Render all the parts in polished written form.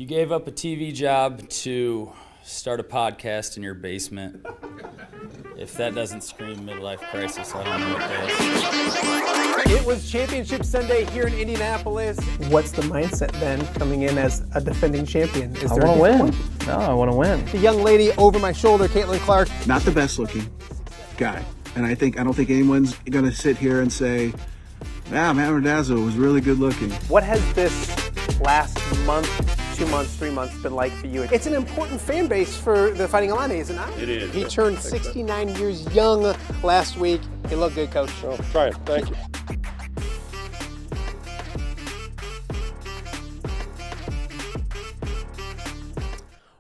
You gave up a TV job to start a podcast in your basement. If that doesn't scream midlife crisis, I don't know what does. It was Championship Sunday here in Indianapolis. What's the mindset then coming in as a defending champion? I want to win. No, I want to win. The young lady over my shoulder, Caitlin Clark. Not the best looking guy. And I don't think anyone's going to sit here and say, Matt Randazzo was really good looking. What has this last month, 2 months, 3 months been like for you? It's an important fan base for the Fighting Illini, is it not? It is. He turned 69 years young last week. You look good, Coach. Oh, try it. Thank you.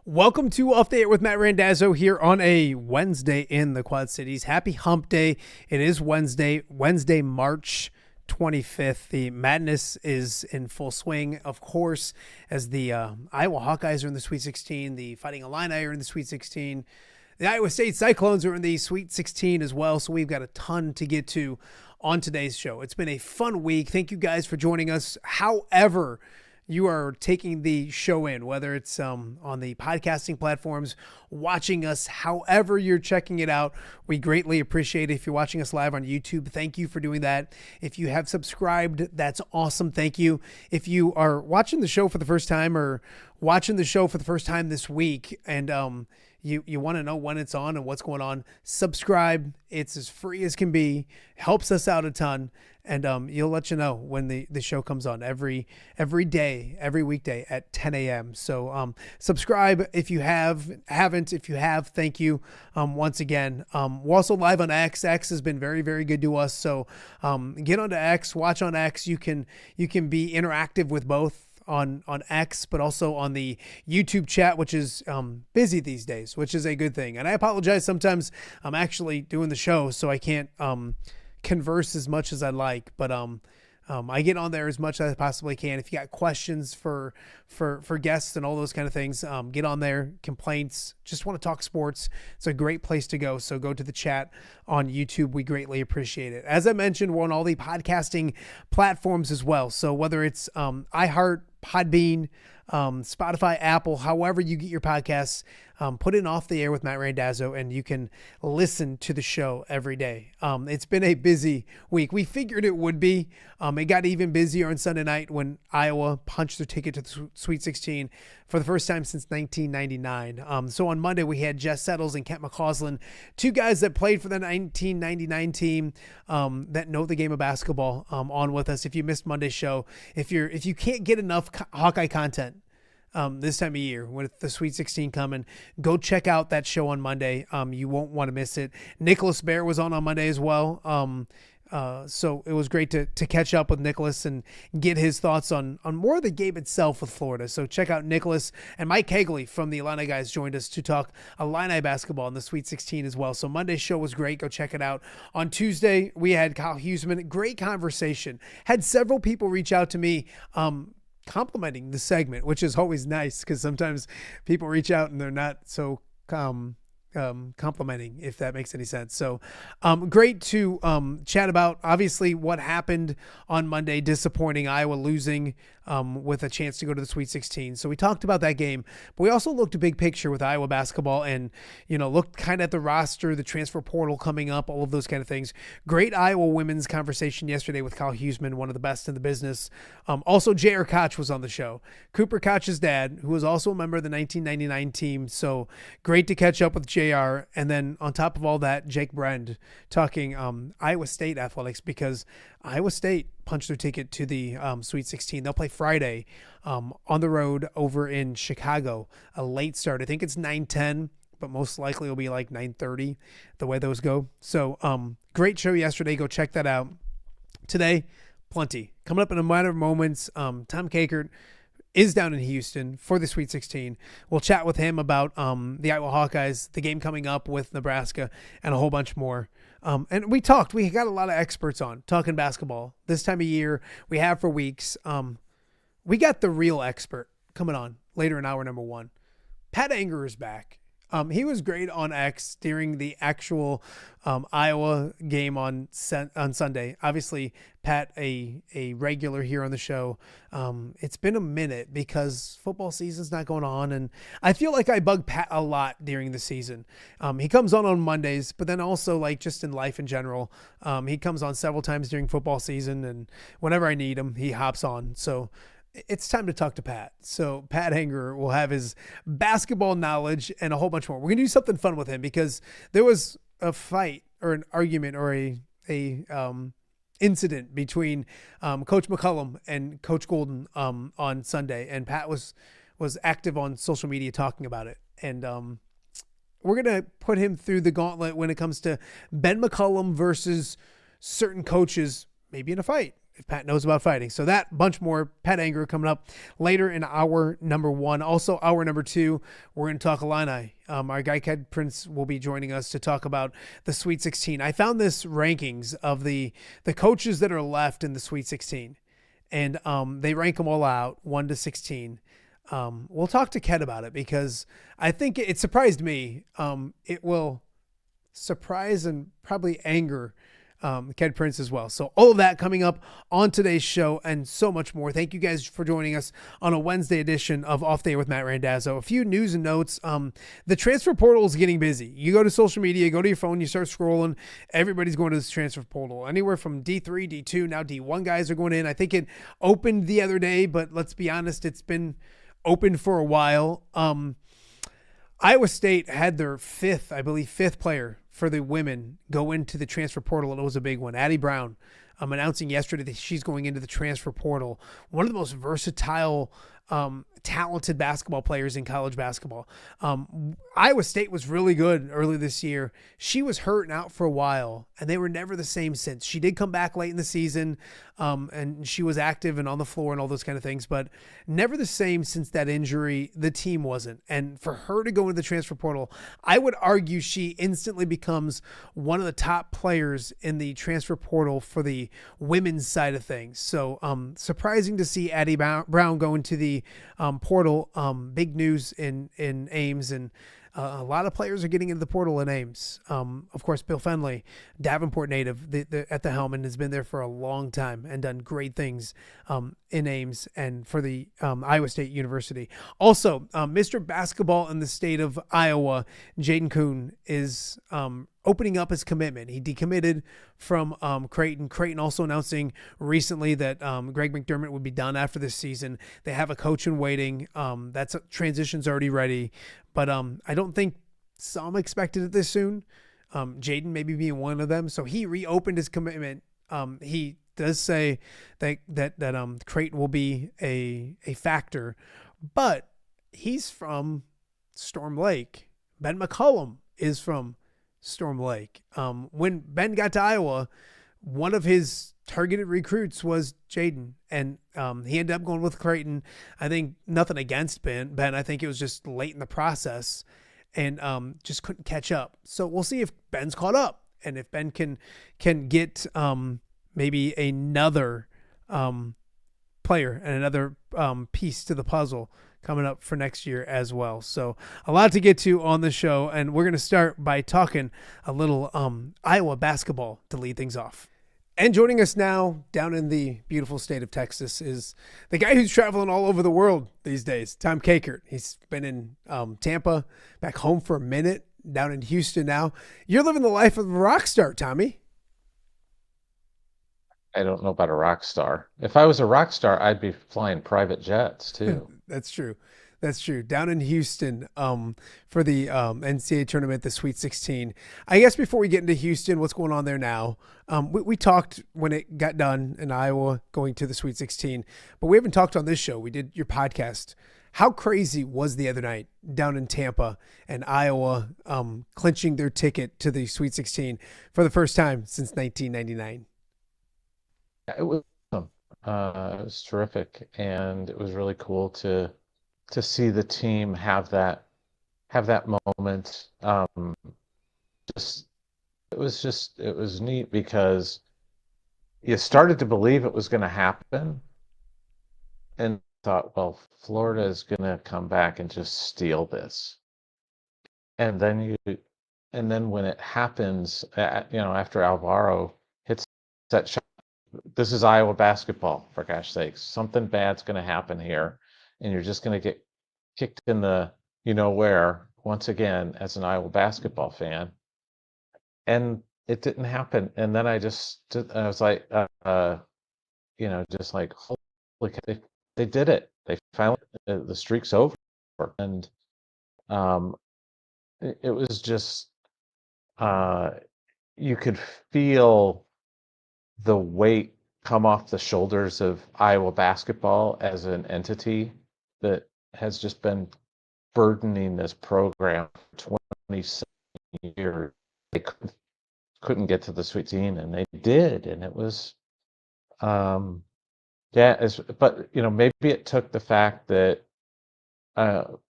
Welcome to Update with Matt Randazzo here on a Wednesday in the Quad Cities. Happy Hump Day. It is Wednesday, March 25th. The madness is in full swing, of course, as the Iowa Hawkeyes are in the Sweet 16. The Fighting Illini are in the Sweet 16. The Iowa State Cyclones are in the Sweet 16 as well, so we've got a ton to get to on today's show. It's been a fun week. Thank you guys for joining us. However you are taking the show in, whether it's on the podcasting platforms, watching us, however you're checking it out, we greatly appreciate it. If you're watching us live on YouTube, thank you for doing that. If you have subscribed, that's awesome. Thank you. If you are watching the show for the first time or watching the show for the first time this week and you want to know when it's on and what's going on, subscribe. It's as free as can be. Helps us out a ton. And you'll let you know when the show comes on every day, every weekday at 10 a.m. So subscribe if you haven't. If you have, thank you once again. We're also live on X. X has been very, very good to us. So get onto X, watch on X. You can be interactive with both on X, but also on the YouTube chat, which is busy these days, which is a good thing. And I apologize. Sometimes I'm actually doing the show, so I can't converse as much as I like, but I get on there as much as I possibly can. If you got questions for guests and all those kind of things, get on there. Complaints, just want to talk sports, it's a great place to go. So go to the chat on YouTube. We greatly appreciate it. As I mentioned, we're on all the podcasting platforms as well. So whether it's iHeart, Podbean, Spotify, Apple, however you get your podcasts, put in Off the Air with Matt Randazzo, and you can listen to the show every day. It's been a busy week. We figured it would be. It got even busier on Sunday night when Iowa punched their ticket to the Sweet 16 for the first time since 1999. So on Monday, we had Jess Settles and Kent McCausland, two guys that played for the 1999 team that know the game of basketball, on with us. If you missed Monday's show, if you can't get enough Hawkeye content this time of year with the Sweet 16 coming, go check out that show on Monday. You won't want to miss it. Nicholas Bear was on Monday as well. So it was great to catch up with Nicholas and get his thoughts on more of the game itself with Florida. So check out Nicholas, and Mike Hagley from the Illini guys joined us to talk Illini basketball in the Sweet 16 as well. So Monday's show was great. Go check it out. On Tuesday, we had Kyle Huseman. Great conversation. Had several people reach out to me, complimenting the segment, which is always nice because sometimes people reach out and they're not so complimenting, if that makes any sense. So great to chat about obviously what happened on Monday, disappointing, Iowa losing with a chance to go to the Sweet 16. So we talked about that game, but we also looked a big picture with Iowa basketball and, looked kind of at the roster, the transfer portal coming up, all of those kind of things. Great Iowa women's conversation yesterday with Kyle Huseman, one of the best in the business. Also, J.R. Koch was on the show. Cooper Koch's dad, who was also a member of the 1999 team. So great to catch up with J.R. And then on top of all that, Jake Brend talking Iowa State athletics, because Iowa State punched their ticket to the Sweet 16. They'll play Friday on the road over in Chicago, a late start. I think it's 9:10, but most likely it'll be like 9:30 the way those go. So great show yesterday. Go check that out. Today, plenty. Coming up in a matter of moments, Tom Kakert is down in Houston for the Sweet 16. We'll chat with him about the Iowa Hawkeyes, the game coming up with Nebraska, and a whole bunch more. And we got a lot of experts on talking basketball this time of year. We have for weeks. We got the real expert coming on later in hour number one. Pat Anger is back. He was great on X during the actual Iowa game on Sunday. Obviously, Pat, a regular here on the show. It's been a minute because football season's not going on, and I feel like I bug Pat a lot during the season. He comes on Mondays, but then also like just in life in general, he comes on several times during football season, and whenever I need him, he hops on. So it's time to talk to Pat. So Pat Hanger will have his basketball knowledge and a whole bunch more. We're going to do something fun with him because there was a fight or an argument or a incident between Coach McCullum and Coach Golden on Sunday. And Pat was active on social media talking about it. And we're going to put him through the gauntlet when it comes to Ben McCullum versus certain coaches, maybe in a fight, if Pat knows about fighting. So that bunch more Pat Anger coming up later in hour number 1. Also hour number 2, we're going to talk Illini. Our guy Kedric Prince will be joining us to talk about the Sweet 16. I found this rankings of the coaches that are left in the Sweet 16, and they rank them all out 1 to 16. We'll talk to Ked about it because I think it surprised me. It will surprise and probably anger Kedric Prince as well. So all of that coming up on today's show and so much more. Thank you guys for joining us on a Wednesday edition of Off Day with Matt Randazzo. A few news and notes. The transfer portal is getting busy. You go to social media, go to your phone, you start scrolling. Everybody's going to this transfer portal. Anywhere from D3, D2, now D1 guys are going in. I think it opened the other day, but let's be honest, it's been open for a while. Iowa State had their fifth player for the women go into the transfer portal, and it was a big one. Addie Brown announcing yesterday that she's going into the transfer portal. One of the most versatile, talented basketball players in college basketball. Iowa State was really good early this year. She was hurt and out for a while, and they were never the same since. She did come back late in the season, and she was active and on the floor and all those kind of things, but never the same since that injury. The team wasn't. And for her to go into the transfer portal, I would argue she instantly becomes one of the top players in the transfer portal for the women's side of things. So surprising to see Addie Brown go into the portal. Big news in Ames, and a lot of players are getting into the portal in Ames. Of course, Bill Fenley, Davenport native, at the helm, and has been there for a long time and done great things in Ames and for the Iowa State University. Also, Mr. Basketball in the state of Iowa, Jaden Kuhn, is opening up his commitment. He decommitted from Creighton. Creighton also announcing recently that Greg McDermott would be done after this season. They have a coach in waiting. That's transition's already ready, but I don't think some expected it this soon. Jaden maybe being one of them. So he reopened his commitment. He does say that Creighton will be a factor, but he's from Storm Lake. Ben McCullum is from Storm Lake. When Ben got to Iowa, one of his targeted recruits was Jaden, and he ended up going with Creighton. I think nothing against Ben. I think it was just late in the process and just couldn't catch up. So we'll see if Ben's caught up and if Ben can get maybe another player and another piece to the puzzle coming up for next year as well. So a lot to get to on the show, and we're going to start by talking a little Iowa basketball to lead things off. And joining us now down in the beautiful state of Texas is the guy who's traveling all over the world these days, Tom Kakert. He's been in Tampa, back home for a minute, down in Houston now. You're living the life of a rock star, Tommy. I don't know about a rock star. If I was a rock star, I'd be flying private jets too. That's true. That's true. Down in Houston for the NCAA tournament, the Sweet 16. I guess before we get into Houston, what's going on there now? We talked when it got done in Iowa going to the Sweet 16, but we haven't talked on this show. We did your podcast. How crazy was the other night down in Tampa and Iowa clinching their ticket to the Sweet 16 for the first time since 1999? It was awesome. It was terrific, and it was really cool to see the team have that moment. It was neat because you started to believe it was going to happen, and thought, well, Florida is going to come back and just steal this. and then when it happens, after Alvaro hits that shot, this is Iowa basketball, for gosh sakes. Something bad's going to happen here, and you're just going to get kicked in the where once again as an Iowa basketball fan. And it didn't happen. And then I was like, just like, holy cow, they did it. They finally, the streak's over. And it was just, you could feel the weight come off the shoulders of Iowa basketball as an entity that has just been burdening this program for 27 years. They couldn't get to the Sweet 16, and they did, and it was, but maybe it took the fact that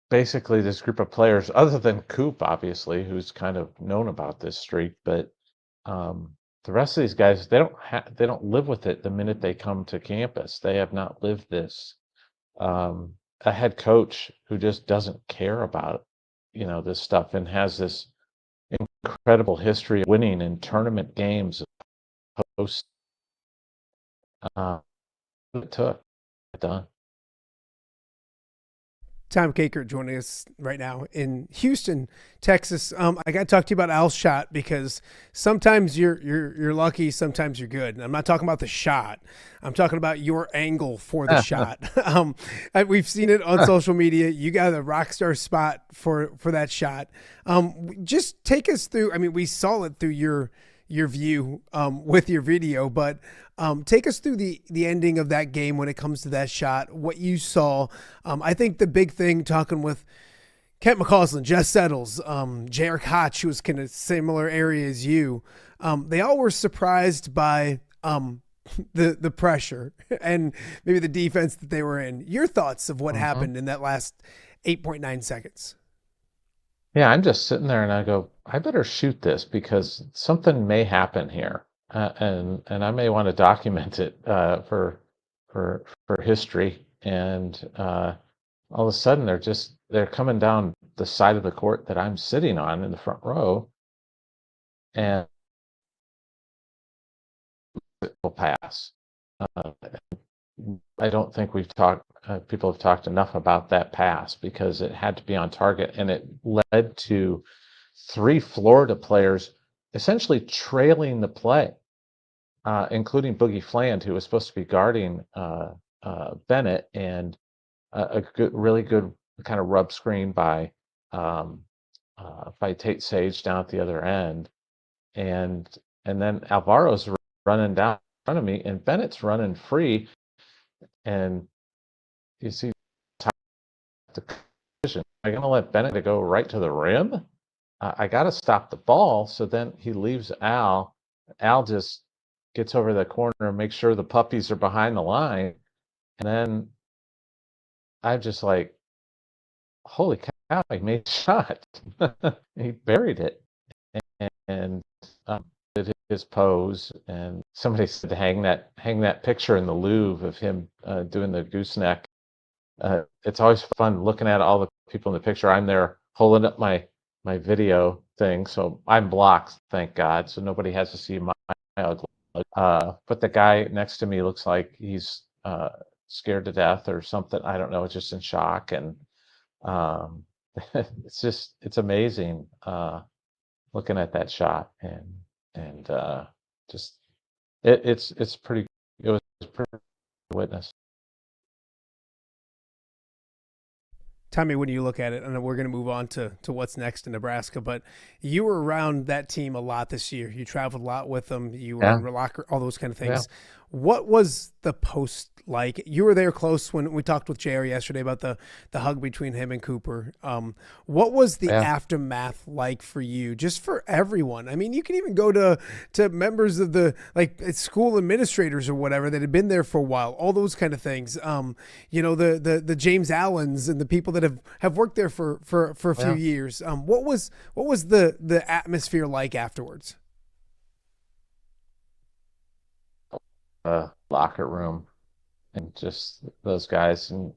basically this group of players, other than Coop, obviously, who's kind of known about this streak, but the rest of these guys, they don't live with it the minute they come to campus. They have not lived this. A head coach who just doesn't care about this stuff and has this incredible history of winning in tournament games post it took done. Tom Kakert joining us right now in Houston, Texas. I got to talk to you about Al's shot because sometimes you're lucky, sometimes you're good. And I'm not talking about the shot. I'm talking about your angle for the shot. We've seen it on social media. You got a rock star spot for that shot. Just take us through. I mean, we saw it through your view with your video, but take us through the ending of that game when it comes to that shot, what you saw. I think the big thing, talking with Kent McCausland, Jess Settles, J.R. Koch, who was kind of similar area as you, they all were surprised by the pressure and maybe the defense that they were in. Your thoughts of what happened in that last 8.9 seconds? Yeah, I'm just sitting there and I go, I better shoot this because something may happen here, and I may want to document it for history. And all of a sudden, they're coming down the side of the court that I'm sitting on in the front row, and it will pass. I don't think people have talked enough about that pass because it had to be on target, and it led to 3 Florida players essentially trailing the play, including Boogie Fland, who was supposed to be guarding Bennett, and really good kind of rub screen by Tate Sage down at the other end, and then Alvaro's running down in front of me, and Bennett's running free. And you see the collision. I'm going to let Bennett go right to the rim. I got to stop the ball. So then he leaves Al. Al just gets over the corner and makes sure the puppies are behind the line. And then I'm just like, holy cow, he made a shot. He buried it. And did his pose, and somebody said to hang that picture in the Louvre of him doing the gooseneck. It's always fun looking at all the people in the picture. I'm there holding up my video thing, so I'm blocked, thank God, so nobody has to see my ugly. But the guy next to me looks like he's scared to death or something. I don't know, just in shock, and it's amazing looking at that shot, and just it's pretty. It was pretty witness. Tommy, when you look at it, and we're going to move on to what's next in Nebraska, but you were around that team a lot this year. You traveled a lot with them. You were in locker, all those kind of things. Yeah. What was the post like? You were there close when we talked with JR yesterday about the hug between him and Cooper. What was the aftermath like for you, just for everyone? I mean, you can even go to members of the school administrators or whatever that had been there for a while, all those kind of things. The James Allens and the people that have worked there for a few years. What was the atmosphere like afterwards? Locker room and just those guys and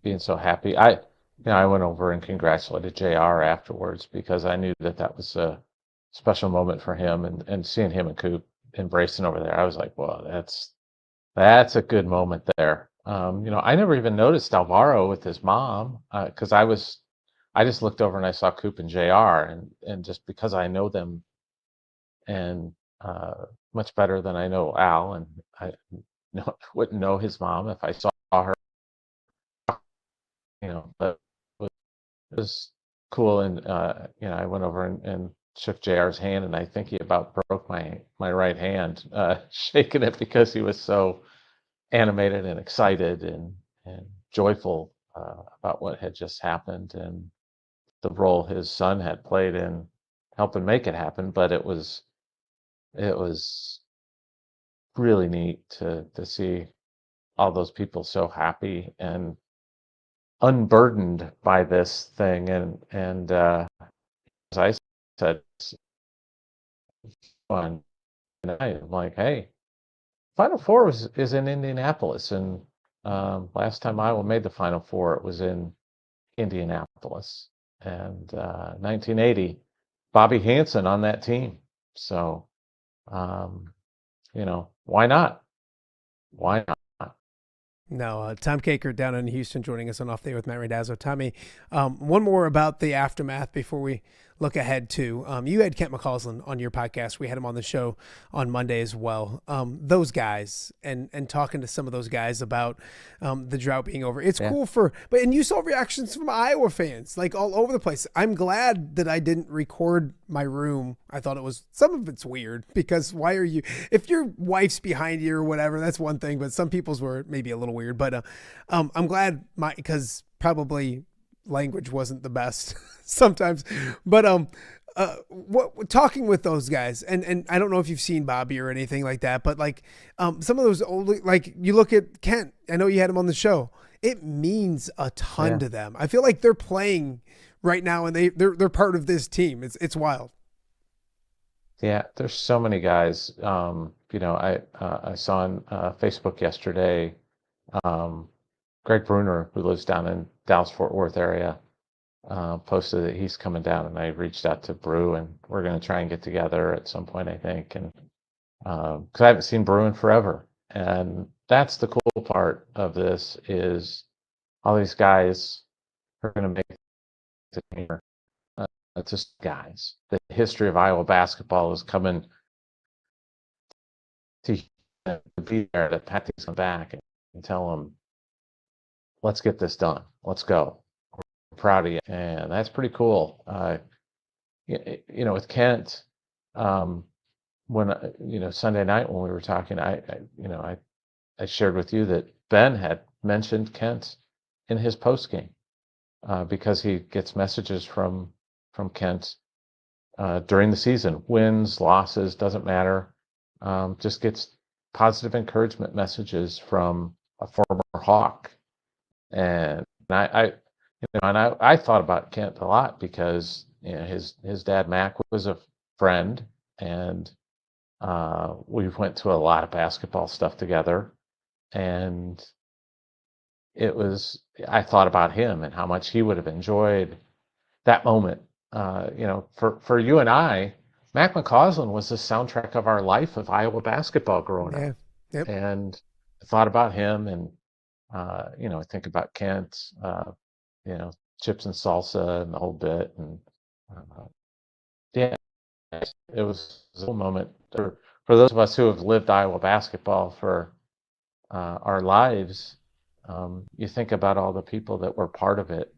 being so happy. I I went over and congratulated JR afterwards because I knew that that was a special moment for him, and seeing him and Coop embracing over there, I was like, well, that's a good moment there. I never even noticed Alvaro with his mom because I just looked over and I saw Coop and JR, and just because I know them and much better than I know Al, and I wouldn't know his mom if I saw her, but it was cool. And I went over and shook JR's hand, and I think he about broke my right hand shaking it because he was so animated and excited and joyful about what had just happened and the role his son had played in helping make it happen. But it was really neat to see all those people so happy and unburdened by this thing. And as I said, it's fun. And I'm like, hey, Final Four is in Indianapolis, and last time Iowa made the Final Four, it was in Indianapolis, and 1980, Bobby Hansen on that team. So, why not? Why not? No, Tom Kakert down in Houston joining us on Off Day with Matt Randazzo. Tommy, one more about the aftermath before we look ahead to. You had Kent McCausland on your podcast. We had him on the show on Monday as well. Those guys and talking to some of those guys about the drought being over. It's cool and you saw reactions from Iowa fans like all over the place. I'm glad that I didn't record my room. I thought some of it's weird because why are you, if your wife's behind you or whatever, that's one thing, but some people's were maybe a little weird, but I'm glad because probably language wasn't the best sometimes, but talking with those guys and I don't know if you've seen Bobby or anything like that, but like some of those old, like you look at Kent, I know you had him on the show, it means a ton to them. I feel like they're playing right now and they're part of this team. It's wild. Yeah, there's so many guys. I saw on Facebook yesterday, Greg Bruner, who lives down in Dallas-Fort Worth area, posted that he's coming down, and I reached out to Brew, and we're going to try and get together at some point, I think, and because I haven't seen Brew in forever, and that's the cool part of this is all these guys are going to make the team. It's just guys. The history of Iowa basketball is coming to be there to pat these back and tell them, let's get this done. Let's go. We're proud of you. And that's pretty cool. With Kent, when, Sunday night when we were talking, I shared with you that Ben had mentioned Kent in his post game because he gets messages from Kent during the season, wins, losses, doesn't matter. Just gets positive encouragement messages from a former Hawk. And I thought about Kent a lot because his dad Mac was a friend, and we went to a lot of basketball stuff together, and I thought about him and how much he would have enjoyed that moment. For you and I, Mac McCausland was the soundtrack of our life of Iowa basketball growing up. Yep. And I thought about him, and I think about Kent, chips and salsa and the whole bit, and it was a moment for those of us who have lived Iowa basketball for our lives. You think about all the people that were part of it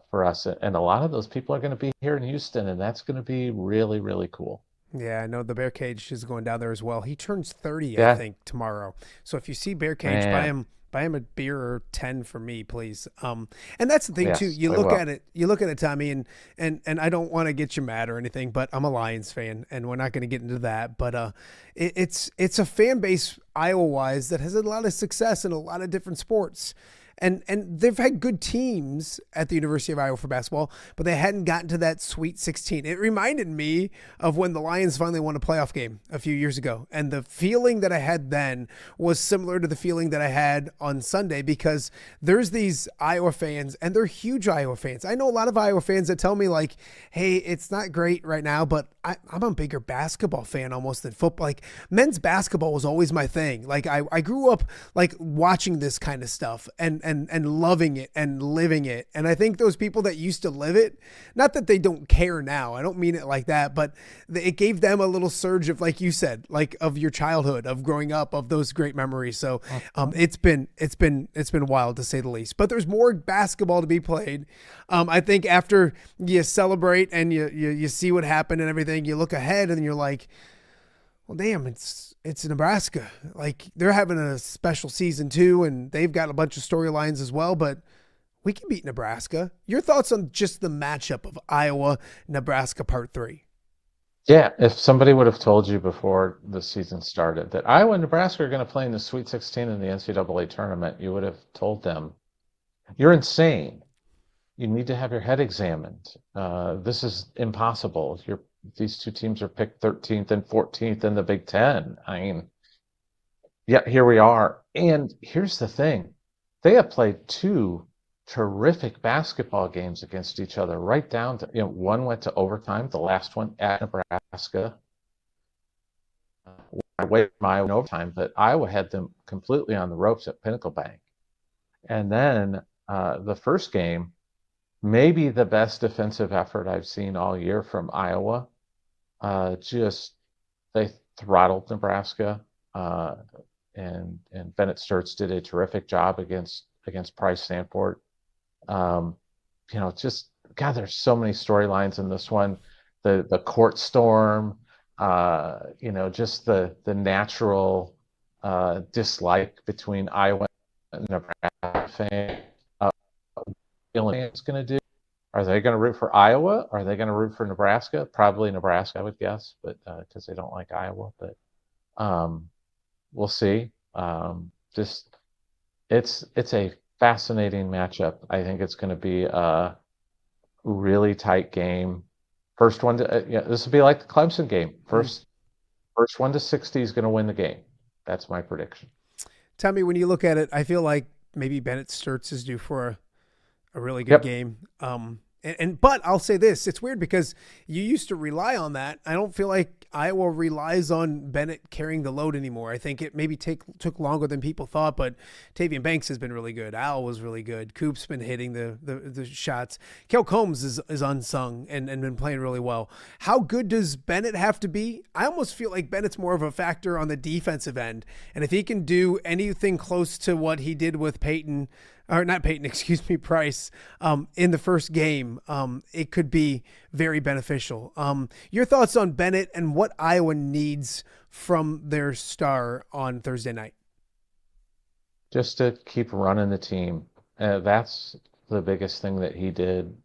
for us, and a lot of those people are going to be here in Houston, and that's going to be really, really cool. Yeah, I know the Bear Cage is going down there as well. He turns 30, Yeah. I think, tomorrow. So if you see Bear Cage, buy him a beer or 10 for me, please. And that's the thing Yes, too. You I look will. at it, Tommy, and I don't want to get you mad or anything, but I'm a Lions fan, and we're not going to get into that. But it's a fan base Iowa-wise that has a lot of success in a lot of different sports. And they've had good teams at the University of Iowa for basketball, but they hadn't gotten to that Sweet 16. It reminded me of when the Lions finally won a playoff game a few years ago. And the feeling that I had then was similar to the feeling that I had on Sunday, because there's these Iowa fans, and they're huge Iowa fans. I know a lot of Iowa fans that tell me like, hey, it's not great right now, but I'm a bigger basketball fan almost than football. Like men's basketball was always my thing. Like I grew up like watching this kind of stuff and loving it and living it. And I think those people that used to live it, not that they don't care now, I don't mean it like that, but it gave them a little surge of, like you said, like of your childhood, of growing up, of those great memories. So it's been wild to say the least, but there's more basketball to be played. I think after you celebrate and you see what happened and everything, you look ahead and you're like, well, damn, it's Nebraska. Like they're having a special season too, and they've got a bunch of storylines as well, but we can beat Nebraska. Your thoughts on just the matchup of Iowa, Nebraska part 3? Yeah, if somebody would have told you before the season started that Iowa and Nebraska are going to play in the Sweet 16 in the NCAA tournament, you would have told them, you're insane. You need to have your head examined. This is impossible. These two teams are picked 13th and 14th in the Big Ten. I mean, yeah, here we are. And here's the thing. They have played 2 terrific basketball games against each other, right down to, one went to overtime, the last one at Nebraska. Away from Iowa in overtime, but Iowa had them completely on the ropes at Pinnacle Bank. And then the first game, maybe the best defensive effort I've seen all year from Iowa. They throttled Nebraska, and Bennett Sturts did a terrific job against Price Sanford. God, there's so many storylines in this one. The court storm, just the natural dislike between Iowa and Nebraska fans. Illini is going to do. Are they going to root for Iowa? Are they going to root for Nebraska? Probably Nebraska, I would guess, but because they don't like Iowa. But we'll see. It's a fascinating matchup. I think it's going to be a really tight game. First one to this will be like the Clemson game. First one to 60 is going to win the game. That's my prediction. Tell me, when you look at it, I feel like maybe Bennett Sturts is due for a really good game. But I'll say this, it's weird because you used to rely on that. I don't feel like Iowa relies on Bennett carrying the load anymore. I think it maybe took longer than people thought, but Tavian Banks has been really good. Al was really good. Coop's been hitting the shots. Kel Combs is unsung and been playing really well. How good does Bennett have to be? I almost feel like Bennett's more of a factor on the defensive end. And if he can do anything close to what he did with Price, in the first game, it could be very beneficial. Your thoughts on Bennett and what Iowa needs from their star on Thursday night? Just to keep running the team. That's the biggest thing that he did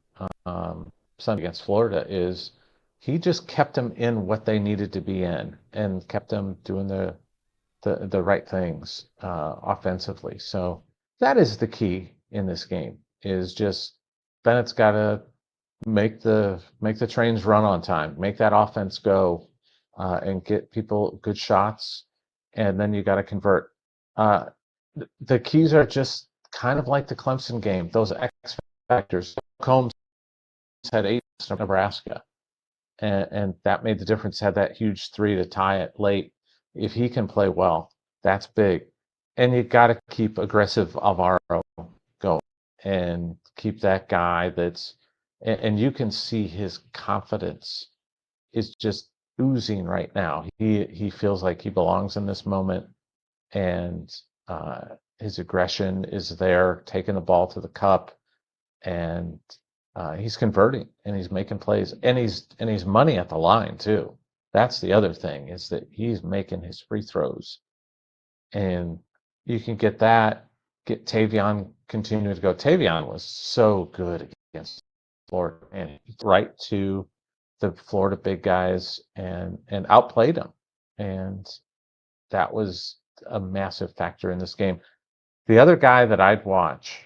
Sunday against Florida, is he just kept them in what they needed to be in and kept them doing the right things offensively. So that is the key in this game, is just Bennett's got to make the trains run on time, make that offense go, and get people good shots, and then you got to convert. The keys are just kind of like the Clemson game, those X factors. Combs had 8 against Nebraska, and that made the difference. Had that huge 3 to tie it late. If he can play well, that's big. And you got to keep aggressive Alvaro going and keep that guy and you can see his confidence is just oozing right now. He feels like he belongs in this moment, and his aggression is there, taking the ball to the cup, and he's converting and he's making plays, and he's money at the line too. That's the other thing, is that he's making his free throws, and you can get Tavion continuing to go. Tavion was so good against Florida, and right to the Florida big guys and outplayed them. And that was a massive factor in this game. The other guy that I'd watch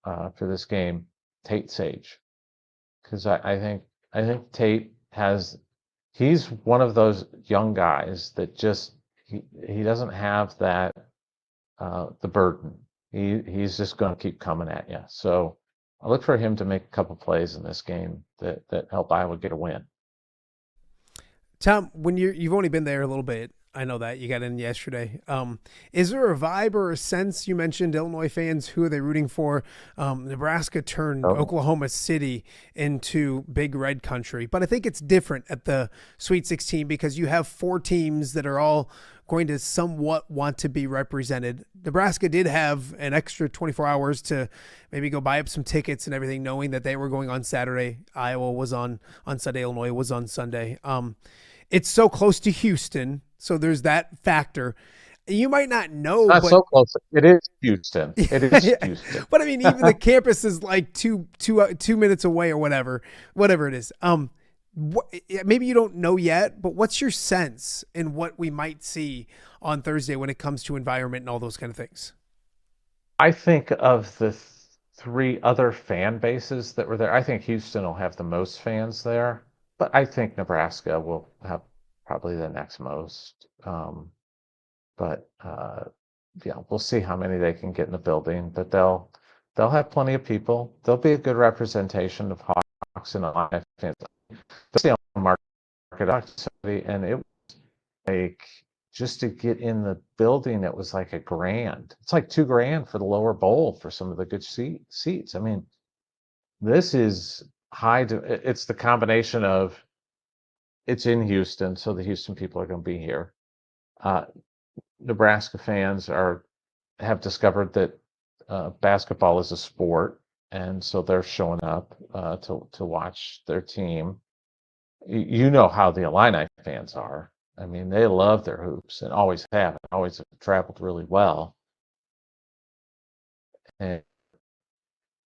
for this game, Tate Sage, because I think Tate he's one of those young guys that just he doesn't have that the burden. He's just going to keep coming at you. So I look for him to make a couple plays in this game that help Iowa get a win. Tom, when you've only been there a little bit, I know that you got in yesterday. Is there a vibe or a sense? You mentioned Illinois fans. Who are they rooting for? Nebraska turned Oklahoma City into Big Red Country, but I think it's different at the Sweet 16 because you have 4 teams that are all going to somewhat want to be represented. Nebraska did have an extra 24 hours to maybe go buy up some tickets and everything, knowing that they were going on Saturday. Iowa was on Sunday. Illinois was on Sunday. It's so close to Houston, so there's that factor. You might not know. Not but, so close. It is Houston. It is Houston. But I mean, even the campus is like two minutes away or whatever it is. Maybe you don't know yet, but what's your sense in what we might see on Thursday when it comes to environment and all those kind of things? I think of the 3 other fan bases that were there. I think Houston will have the most fans there, but I think Nebraska will have probably the next most. Yeah, we'll see how many they can get in the building, but they'll have plenty of people. They'll be a good representation of Hawks and Illini fans. That's the market opportunity, and it was like just to get in the building, it was like $1,000. It's like $2,000 for the lower bowl for some of the good seats. I mean, this is high. It's the combination of it's in Houston, so the Houston people are going to be here. Nebraska fans have discovered that basketball is a sport, and so they're showing up to watch their team. You know how the Illini fans are. I mean, they love their hoops and always have, and always have traveled really well. And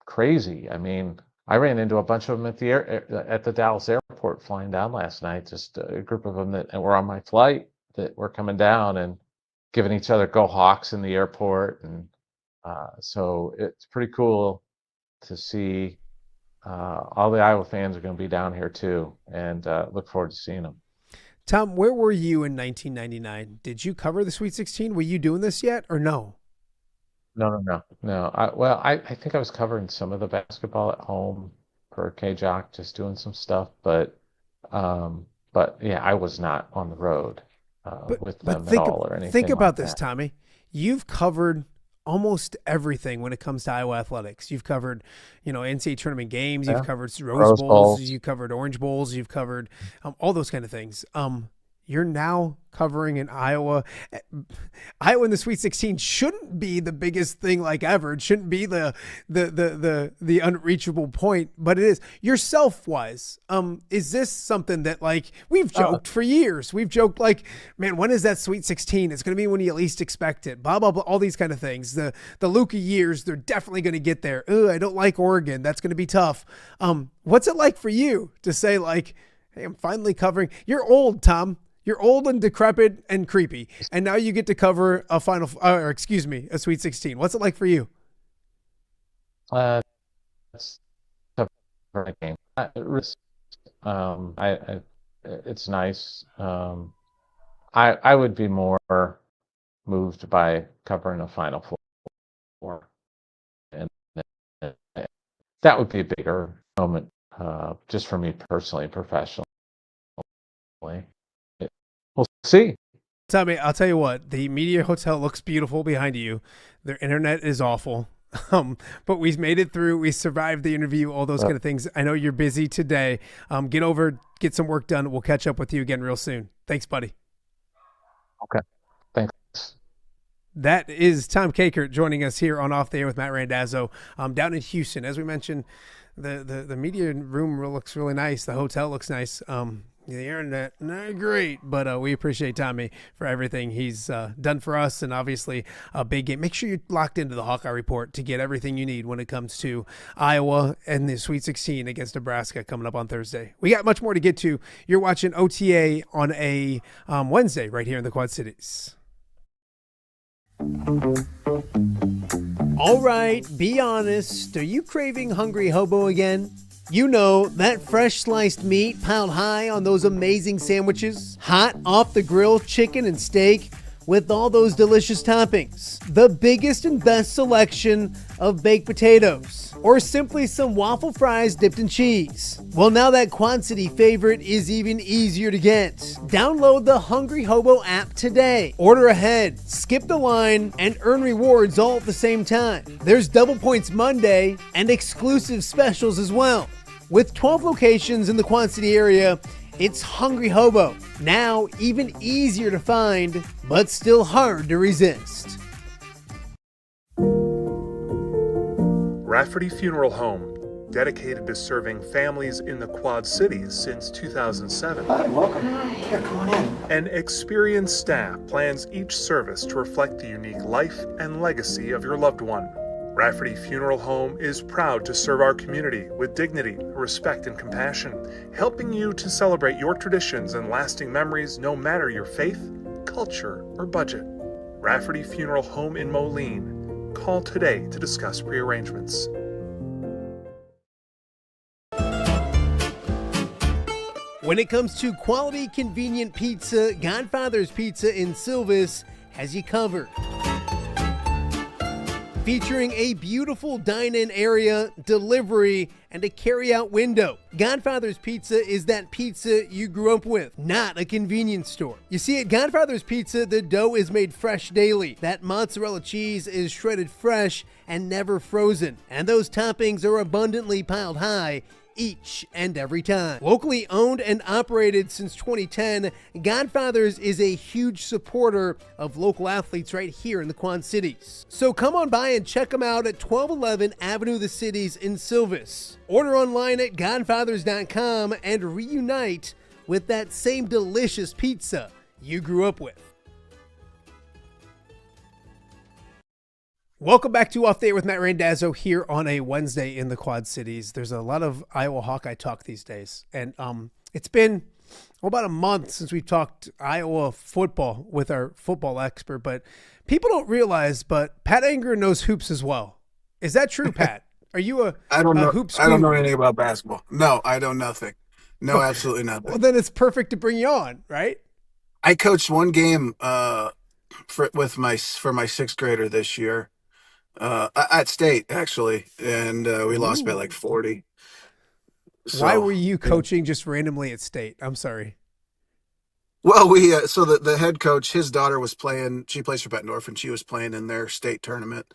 crazy. I mean, I ran into a bunch of them at the Dallas airport flying down last night. Just a group of them that were on my flight that were coming down and giving each other "Go Hawks" in the airport, and so it's pretty cool to see. All the Iowa fans are going to be down here too, and look forward to seeing them. Tom, where were you in 1999? Did you cover the Sweet 16? Were you doing this yet or no? No. I think I was covering some of the basketball at home for KJOC, just doing some stuff, but yeah, I was not on the road with them at all or anything. Think about like this, that. Tommy. You've covered almost everything when it comes to Iowa athletics. You've covered, NCAA tournament games. You've covered Rose Bowls. You've covered Orange Bowls. You've covered all those kind of things. You're now covering in Iowa. Iowa in the Sweet 16 shouldn't be the biggest thing like ever. It shouldn't be the unreachable point, but it is. Yourself-wise, is this something that we've joked for years? We've joked man, when is that Sweet 16? It's going to be when you least expect it. Blah blah blah. All these kind of things. The Luka years, they're definitely going to get there. I don't like Oregon. That's going to be tough. What's it like for you to say hey, I'm finally covering? You're old, Tom. You're old and decrepit and creepy, and now you get to cover a a Sweet 16. What's it like for you? It's tough for a game. It's nice. I would be more moved by covering a Final Four, and that would be a bigger moment, just for me personally, professionally. We'll see. Tommy, I'll tell you what, the Media Hotel looks beautiful behind you. Their internet is awful. But we've made it through. We survived the interview, all those kind of things. I know you're busy today. Get some work done. We'll catch up with you again real soon. Thanks, buddy. Okay. Thanks. That is Tom Kakert joining us here on Off the Air with Matt Randazzo down in Houston. As we mentioned, the media room looks really nice. The hotel looks nice. The internet, not great, but we appreciate Tommy for everything he's done for us, and obviously a big game. Make sure you're locked into the Hawkeye Report to get everything you need when it comes to Iowa and the Sweet 16 against Nebraska coming up on Thursday. We got much more to get to. You're watching OTA on a Wednesday right here in the Quad Cities. All right, be honest. Are you craving Hungry Hobo again? You know, that fresh sliced meat piled high on those amazing sandwiches, hot off the grill chicken and steak with all those delicious toppings, the biggest and best selection of baked potatoes, or simply some waffle fries dipped in cheese. Well, now that Quad City favorite is even easier to get. Download the Hungry Hobo app today. Order ahead, skip the line, and earn rewards all at the same time. There's Double Points Monday and exclusive specials as well. With 12 locations in the Quad City area, it's Hungry Hobo. Now even easier to find, but still hard to resist. Rafferty Funeral Home, dedicated to serving families in the Quad Cities since 2007. Hi, welcome. Here, come on in. An experienced staff plans each service to reflect the unique life and legacy of your loved one. Rafferty Funeral Home is proud to serve our community with dignity, respect, and compassion, helping you to celebrate your traditions and lasting memories no matter your faith, culture, or budget. Rafferty Funeral Home in Moline. Call today to discuss prearrangements. When it comes to quality, convenient pizza, Godfather's Pizza in Silvis has you covered. Featuring a beautiful dine-in area, delivery, and a carry-out window. Godfather's Pizza is that pizza you grew up with, not a convenience store. You see, at Godfather's Pizza, the dough is made fresh daily. That mozzarella cheese is shredded fresh and never frozen. And those toppings are abundantly piled high each and every time. Locally owned and operated since 2010, Godfather's is a huge supporter of local athletes right here in the Quad Cities. So come on by and check them out at 1211 Avenue of the Cities in Silvis. Order online at godfathers.com and reunite with that same delicious pizza you grew up with. Welcome back to Off Date with Matt Randazzo here on a Wednesday in the Quad Cities. There's a lot of Iowa Hawkeye talk these days. And it's been about a month since we've talked Iowa football with our football expert. But people don't realize, but Pat Anger knows hoops as well. Is that true, Pat? Are you a hoops I don't know anything about basketball. No, I know nothing. No, absolutely nothing. Well, then it's perfect to bring you on, right? I coached one game for my sixth grader this year. At state actually, and we lost by like 40. So, why were you coaching just randomly at state? I'm sorry. Well, we so the head coach, his daughter was playing. She plays for Bettendorf, and she was playing in their state tournament.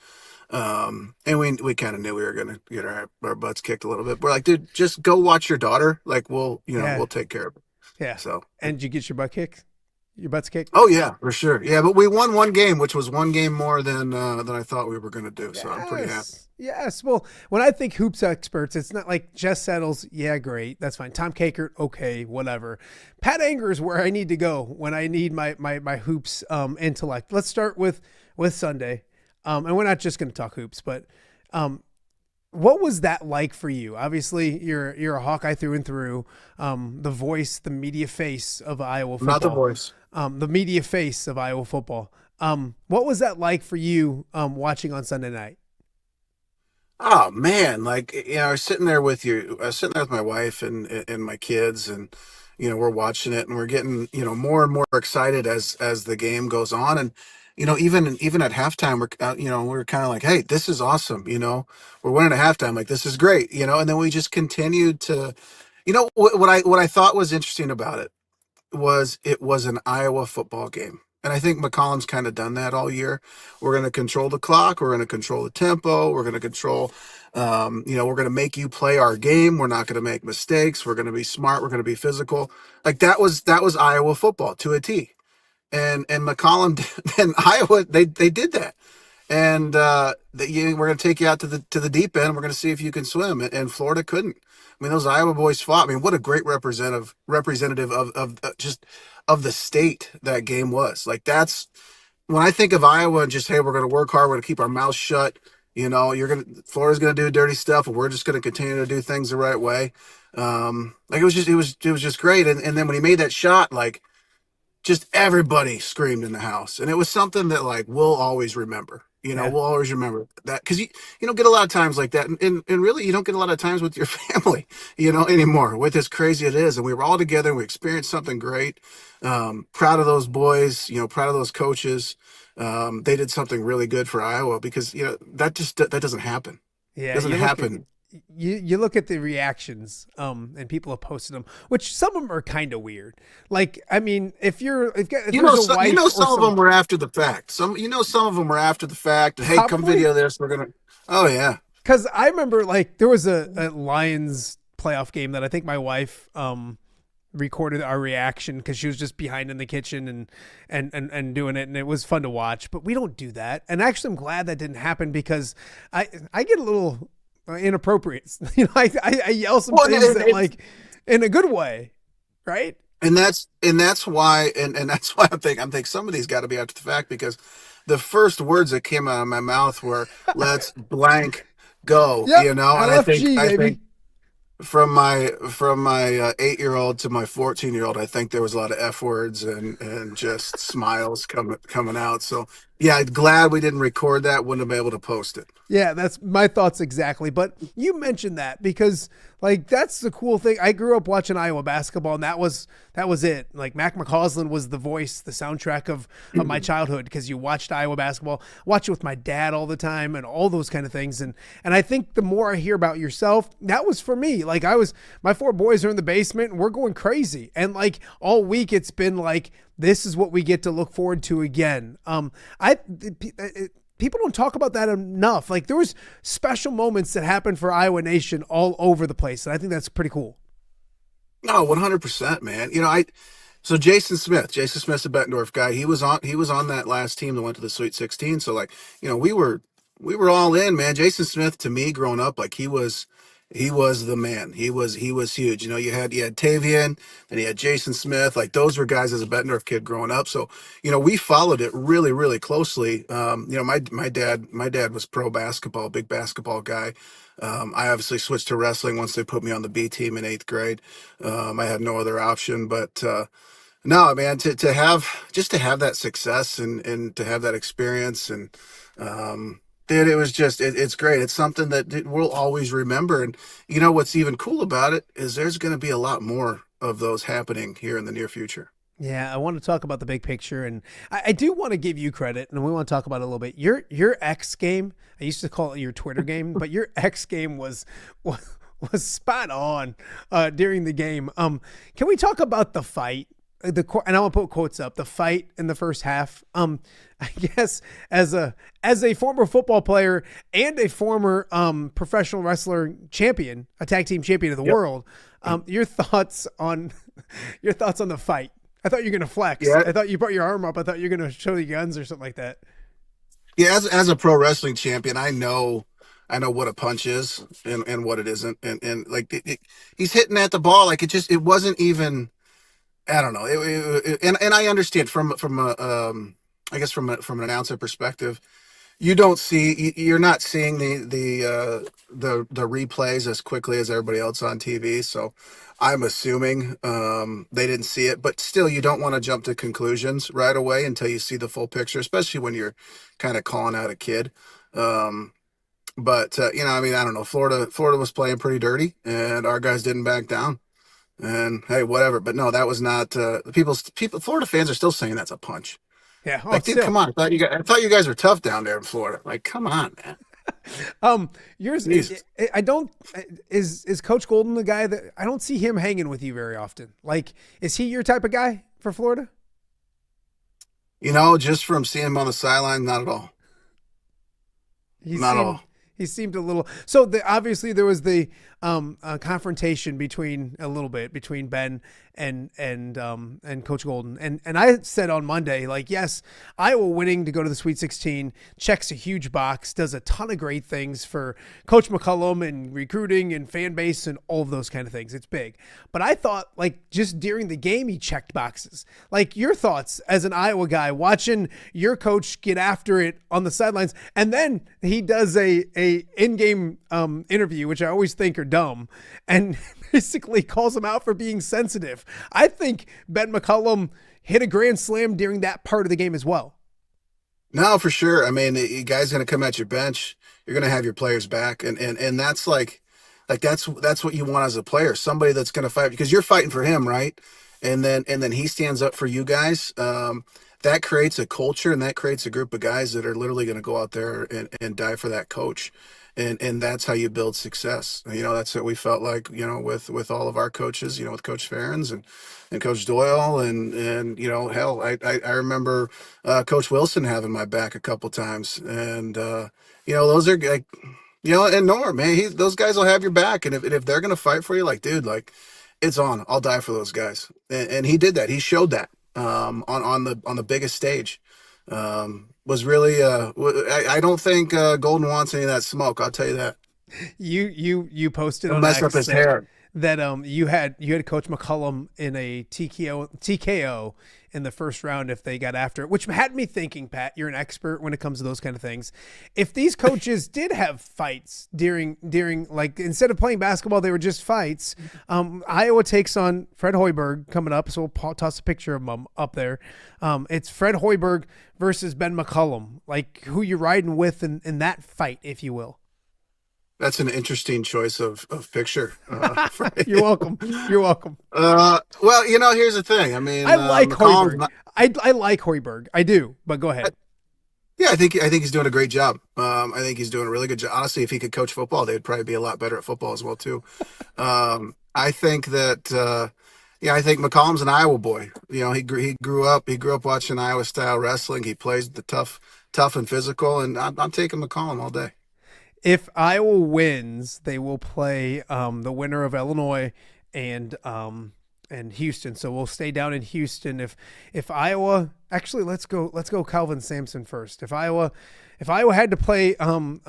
And we kind of knew we were gonna get our butts kicked a little bit. We're like, dude, just go watch your daughter. Like we'll take care of it. Yeah. So and did you get your butt kicked? Your butts kicked? Oh yeah, for sure. Yeah, but we won one game, which was one game more than I thought we were going to do. So I'm pretty happy. Yes. Well, when I think hoops experts, it's not like Jess Settles. Yeah, great. That's fine. Tom Kakert. Okay, whatever. Pat Anger is where I need to go when I need my hoops intellect. Let's start with Sunday. And we're not just going to talk hoops, but what was that like for you? Obviously, you're a Hawkeye through and through. The voice, the media face of Iowa football. Not the voice. The media face of Iowa football. What was that like for you watching on Sunday night? Oh man, like I was sitting there with you. I was sitting there with my wife and my kids, and we're watching it, and we're getting more and more excited as the game goes on, and even at halftime, we're kind of like, hey, this is awesome. We're winning at halftime, like this is great. And then we just continued to, what I thought was interesting about it was an Iowa football game. And I think McCollum's kind of done that all year. We're going to control the clock. We're going to control the tempo. We're going to control, we're going to make you play our game. We're not going to make mistakes. We're going to be smart. We're going to be physical. Like that was Iowa football to a T. And McCollum and Iowa, they did that. And we're going to take you out to the deep end. We're going to see if you can swim. And Florida couldn't. I mean, those Iowa boys fought. I mean, what a great representative of the state that game was. Like that's when I think of Iowa and just, hey, we're going to work hard. We're going to keep our mouths shut. Florida's going to do dirty stuff, and we're just going to continue to do things the right way. It was just great. And then when he made that shot, like just everybody screamed in the house, and it was something that like we'll always remember. Yeah. We'll always remember that because you don't get a lot of times like that. And really, you don't get a lot of times with your family, anymore with as crazy it is. And we were all together and we experienced something great. Proud of those boys, proud of those coaches. They did something really good for Iowa because, that doesn't happen. Yeah, Doesn't happen. You look at the reactions, and people have posted them, which some of them are kind of weird. Like, I mean, if there's a wife Some of them were after the fact. Some of them were after the fact. And, hey, come Probably. video this. We're gonna. Oh yeah. Because I remember, like, there was a Lions playoff game that I think my wife recorded our reaction because she was just behind in the kitchen and doing it, and it was fun to watch. But we don't do that, and actually, I'm glad that didn't happen because I get a little inappropriate. I yell some things that, like, in a good way, right? And that's why that's why I'm think somebody's got to be after the fact because the first words that came out of my mouth were "Let's blank go," Yep, and I LFG, think from my 8-year-old to my 14-year-old, I think there was a lot of F words and just smiles coming out. So yeah, glad we didn't record that. Wouldn't have been able to post it. Yeah, that's my thoughts exactly. But you mentioned that because, like, that's the cool thing. I grew up watching Iowa basketball, and that was it. Like, Mac McCausland was the voice, the soundtrack of my childhood because you watched Iowa basketball, watch it with my dad all the time, and all those kind of things. And I think the more I hear about yourself, that was for me. Like, my 4 boys are in the basement, and we're going crazy. And, like, all week it's been like, this is what we get to look forward to again. People don't talk about that enough. Like, there was special moments that happened for Iowa Nation all over the place. And I think that's pretty cool. No, 100%, man. So Jason Smith's a Bettendorf guy. He was on that last team that went to the Sweet 16. So, like, we were all in, man. Jason Smith, to me, growing up, like, he was the man. He was huge. You had Tavian, and you had Jason Smith. Like, those were guys as a Bettendorf kid growing up. So, we followed it really, really closely. My dad was pro basketball, big basketball guy. I obviously switched to wrestling once they put me on the B team in 8th grade. I had no other option, but no, man, to have that success and to have that experience and dude, it was just it's great. It's something that we'll always remember. And what's even cool about it is there's going to be a lot more of those happening here in the near future. Yeah, I want to talk about the big picture, and I do want to give you credit, and we want to talk about it a little bit. Your X game, I used to call it your Twitter game, but your X game was spot on during the game. Can we talk about the fight? And I want to put quotes up. The fight in the first half. I guess as a former football player and a former professional wrestler champion, a tag team champion of the world, your thoughts on the fight? I thought you were gonna flex. Yeah. I thought you brought your arm up. I thought you were gonna show the guns or something like that. Yeah, as a pro wrestling champion, I know what a punch is and what it isn't, and like he's hitting at the ball like it wasn't even. I don't know. And I understand from I guess from an announcer perspective, you're not seeing the replays as quickly as everybody else on TV. So I'm assuming they didn't see it, but still, you don't want to jump to conclusions right away until you see the full picture, especially when you're kind of calling out a kid. But I don't know. Florida was playing pretty dirty, and our guys didn't back down. And hey, whatever. But no, that was not. People. Florida fans are still saying that's a punch. Yeah. Like, dude, come on. I thought you guys were tough down there in Florida. Like, come on, man. Yours. Jesus. I don't. Is Coach Golden the guy that I don't see him hanging with you very often? Like, is he your type of guy for Florida? Just from seeing him on the sideline, not at all. Not at all. He seemed a little. So obviously there was the confrontation between Ben and Coach Golden, and I said on Monday, like, yes, Iowa winning to go to the Sweet 16 checks a huge box, does a ton of great things for Coach McCullum and recruiting and fan base and all of those kind of things. It's big, but I thought, like, just during the game he checked boxes. Like, your thoughts as an Iowa guy watching your coach get after it on the sidelines, and then he does a in-game interview, which I always think are dumb, and basically calls him out for being sensitive. I think Ben McCullum hit a grand slam during that part of the game as well. No, for sure. I mean, you guys going to come at your bench. You're going to have your players back, and that's like that's what you want as a player. Somebody that's going to fight because you're fighting for him, right? And then he stands up for you guys. That creates a culture, and that creates a group of guys that are literally going to go out there and die for that coach. And that's how you build success. That's what we felt like, with all of our coaches, with Coach Ferens and Coach Doyle and hell, I remember Coach Wilson having my back a couple times, and those are like, and Norm, man, those guys will have your back, and if they're gonna fight for you, like, dude, like, it's on. I'll die for those guys, and he did that. He showed that on the biggest stage. Was really I don't think Golden wants any of that smoke. I'll tell you that. You posted It'll on mess up X his hair. that you had Coach McCullum in a TKO in the first round if they got after it, which had me thinking, Pat, you're an expert when it comes to those kind of things. If these coaches did have fights during like instead of playing basketball, they were just fights. Iowa takes on Fred Hoiberg coming up, so we'll toss a picture of him up there. It's Fred Hoiberg versus Ben McCullum, like who you're riding with in that fight, if you will. That's an interesting choice of picture. You're welcome. You're welcome. Well, here's the thing. I mean, I like McCollum's Hoiberg. I like Hoiberg. I do, but go ahead. Yeah, I think he's doing a great job. I think he's doing a really good job. Honestly, if he could coach football, they'd probably be a lot better at football as well too. I think that I think McCollum's an Iowa boy. He grew up watching Iowa style wrestling. He plays the tough and physical, and I'm taking McCollum all day. If Iowa wins, they will play the winner of Illinois and Houston. So we'll stay down in Houston. If Iowa, actually, let's go Calvin Sampson first. If Iowa had to play, and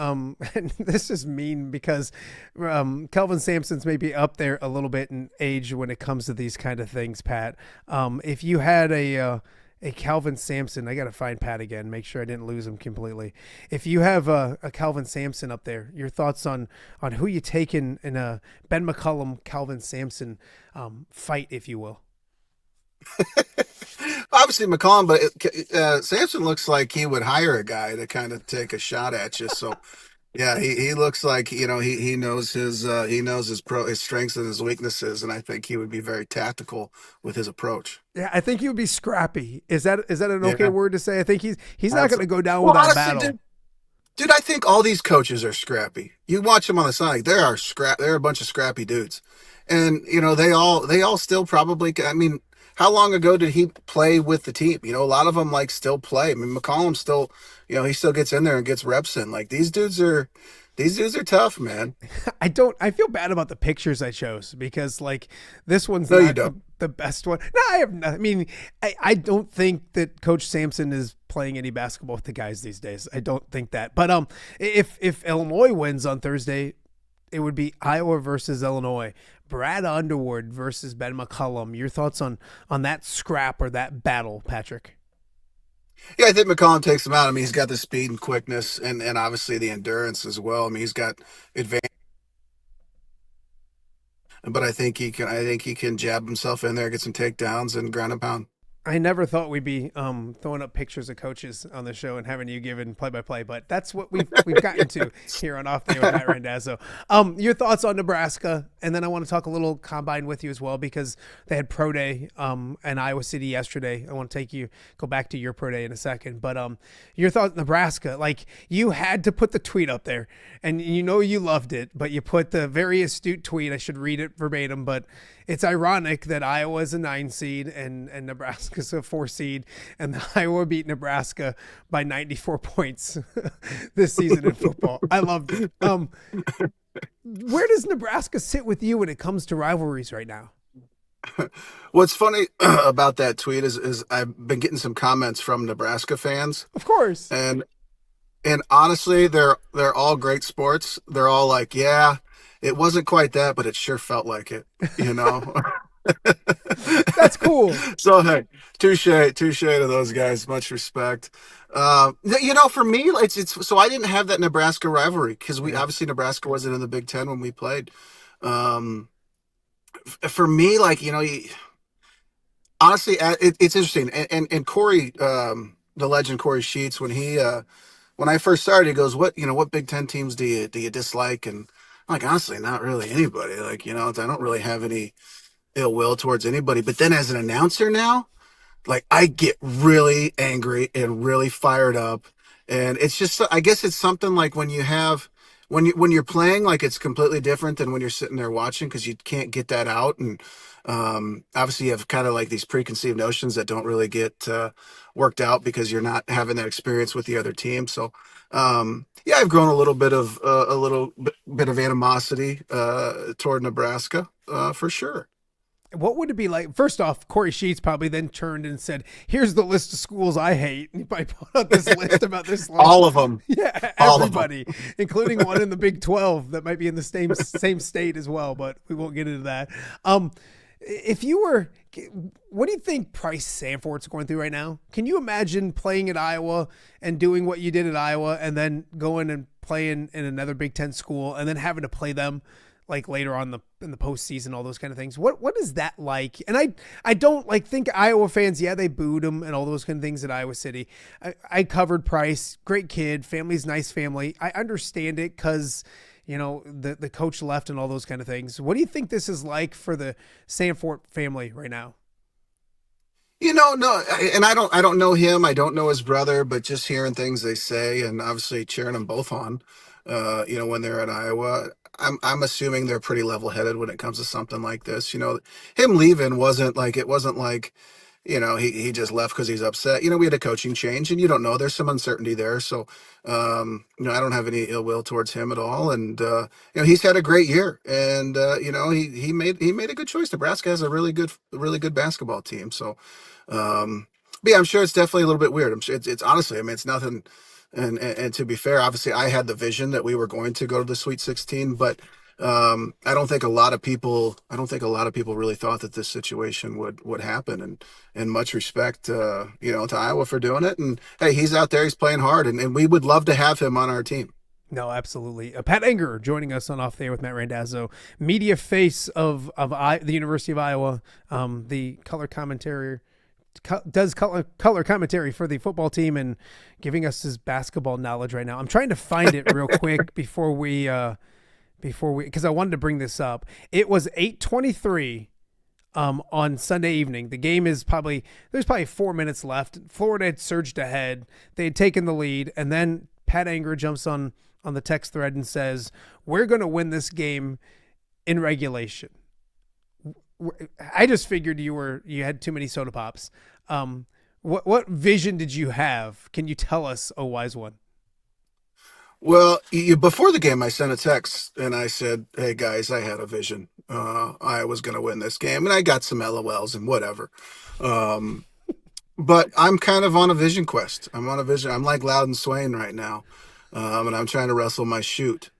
this is mean because Calvin Sampson's maybe up there a little bit in age when it comes to these kind of things, Pat. If you had a Calvin Sampson, I got to find Pat again, make sure I didn't lose him completely. If you have a Calvin Sampson up there, your thoughts on who you take in a Ben McCullum, Calvin Sampson fight, if you will. Obviously McCollum, but Sampson looks like he would hire a guy to kind of take a shot at you. So yeah, he looks like he knows his strengths and his weaknesses, and I think he would be very tactical with his approach. Yeah, I think he would be scrappy. Is that an okay Yeah. word to say? I think he's not going to go down Well, without a honestly, battle. dude, I think all these coaches are scrappy. You watch them on the side; they're a bunch of scrappy dudes, and they all still probably. I mean, how long ago did he play with the team? A lot of them like still play. I mean, McCollum still, he still gets in there and gets reps in. Like these dudes are tough, man. I feel bad about the pictures I chose because like this one's No, you not don't. the best one. No, I have not. I mean, I don't think that Coach Sampson is playing any basketball with the guys these days. I don't think that. But if Illinois wins on Thursday, it would be Iowa versus Illinois. Brad Underwood versus Ben McCullum. Your thoughts on that scrap or that battle, Patrick? Yeah, I think McCollum takes him out. I mean, he's got the speed and quickness, and obviously the endurance as well. I mean, he's got advantage, but I think he can jab himself in there, get some takedowns, and ground and pound. I never thought we'd be throwing up pictures of coaches on the show and having you give play-by-play, but that's what we've gotten to here on Off Day with Matt Randazzo. Your thoughts on Nebraska, and then I want to talk a little combine with you as well because they had pro day in Iowa City yesterday. I want to go back to your pro day in a second, but your thoughts Nebraska, like you had to put the tweet up there, and you loved it, but you put the very astute tweet. I should read it verbatim, but it's ironic that Iowa is a 9 seed and Nebraska's a 4 seed, and Iowa beat Nebraska by 94 points this season in football. I loved it. Where does Nebraska sit with you when it comes to rivalries right now? What's funny about that tweet is I've been getting some comments from Nebraska fans, Of course. and honestly, they're all great sports. They're all like, yeah, it wasn't quite that, but it sure felt like it, That's cool. So hey, touche to those guys. Much respect. For me, it's so I didn't have that Nebraska rivalry because obviously Nebraska wasn't in the Big Ten when we played. For me, like honestly, it's interesting. And Corey the legend Corey Sheets, when I first started, he goes, what Big Ten teams do you dislike? And I'm like, honestly, not really anybody. Like, I don't really have any ill will towards anybody. But then as an announcer now, like I get really angry and really fired up, and it's just, I guess it's something like when you're playing, like it's completely different than when you're sitting there watching, because you can't get that out. And obviously you have kind of like these preconceived notions that don't really get worked out because you're not having that experience with the other team. So yeah, I've grown a little bit of animosity toward Nebraska for sure. What would it be like? First off, Corey Sheets probably then turned and said, "Here's the list of schools I hate." And he probably put out this list about this. All of them. Yeah, All of them. everybody, including one in the Big 12 that might be in the same state as well, but we won't get into that. If you were, what do you think Price Sanfort's going through right now? Can you imagine playing at Iowa and doing what you did at Iowa and then going and playing in another Big Ten school and then having to play them like later on in the postseason, all those kind of things? What is that like? And I don't like think Iowa fans, yeah, they booed him and all those kind of things at Iowa City. I covered Price, great kid, family's nice family. I understand it because, the coach left and all those kind of things. What do you think this is like for the Sanfort family right now? No, and I don't know him. I don't know his brother, but just hearing things they say, and obviously cheering them both on, when they're at Iowa, I'm assuming they're pretty level-headed when it comes to something like this. Him leaving it wasn't like, he just left because he's upset. We had a coaching change, and you don't know. There's some uncertainty there, so I don't have any ill will towards him at all. And he's had a great year, and he made a good choice. Nebraska has a really good basketball team, so. But yeah, I'm sure it's definitely a little bit weird. I'm sure it's honestly, I mean, it's nothing. And to be fair, obviously, I had the vision that we were going to go to the Sweet 16, but I don't think a lot of people really thought that this situation would happen. And much respect, to Iowa for doing it. And hey, he's out there, he's playing hard, and we would love to have him on our team. No, absolutely. Pat Enger joining us on Off the Air with Matt Randazzo, media face of the University of Iowa, the color commentator. Does color commentary for the football team and giving us his basketball knowledge right now. I'm trying to find it real quick before we because I wanted to bring this up. It was 8:23 on Sunday evening. The game there's probably 4 minutes left. Florida had surged ahead. They had taken the lead, and then Pat Enger jumps on the text thread and says, "We're going to win this game in regulation." I just figured you had too many soda pops. What vision did you have? Can you tell us, oh wise one? Well, before the game, I sent a text and I said, "Hey guys, I had a vision. I was going to win this game," and I got some LOLs and whatever. But I'm kind of on a vision quest. I'm on a vision. I'm like Loudon Swain right now, and I'm trying to wrestle my shoot.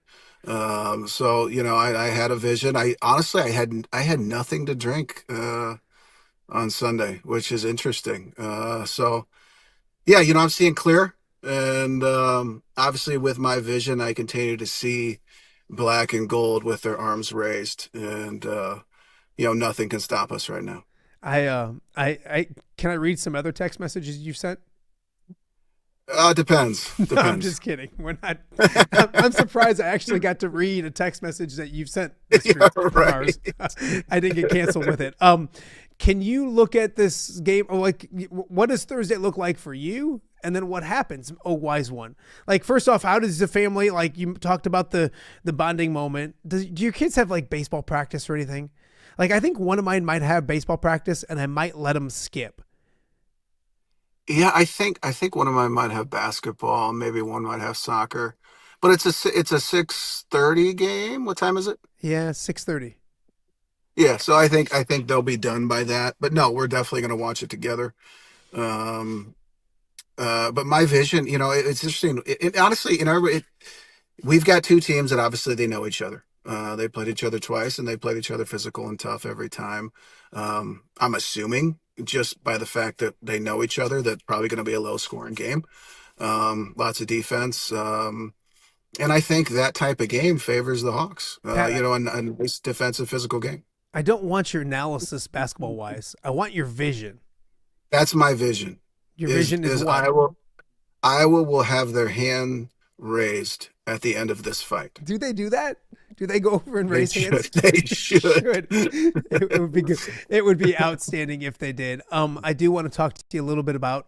So I had a vision. I had nothing to drink on Sunday, which is interesting. So yeah, I'm seeing clear, and obviously with my vision, I continue to see black and gold with their arms raised, and nothing can stop us right now. I can I read some other text messages you sent? Depends. No, I'm just kidding. We're not. I'm surprised I actually got to read a text message that you've sent this week of ours. I didn't get canceled with it. Can you look at this game? Like, what does Thursday look like for you? And then what happens? Oh, wise one. Like, first off, how does the family? Like, you talked about the bonding moment. Do your kids have like baseball practice or anything? Like, I think one of mine might have baseball practice, and I might let them skip. Yeah, I think one of mine might have basketball. Maybe one might have soccer, but it's a 6:30 game. What time is it? Yeah, 6:30. Yeah, so I think they'll be done by that. But no, we're definitely going to watch it together. Um, but my vision, it's interesting. Honestly, we've got two teams that obviously they know each other. They played each other twice, and they played each other physical and tough every time. I'm assuming just by the fact that they know each other, that's probably going to be a low scoring game. Lots of defense. And I think that type of game favors the Hawks, Pat, a nice defensive physical game. I don't want your analysis basketball wise. I want your vision. That's my vision. Your vision is what? Iowa will have their hand raised at the end of this fight. Do they do that? Do they go over and They raise should. hands? They should. It would be good. It would be outstanding if they did. I do want to talk to you a little bit about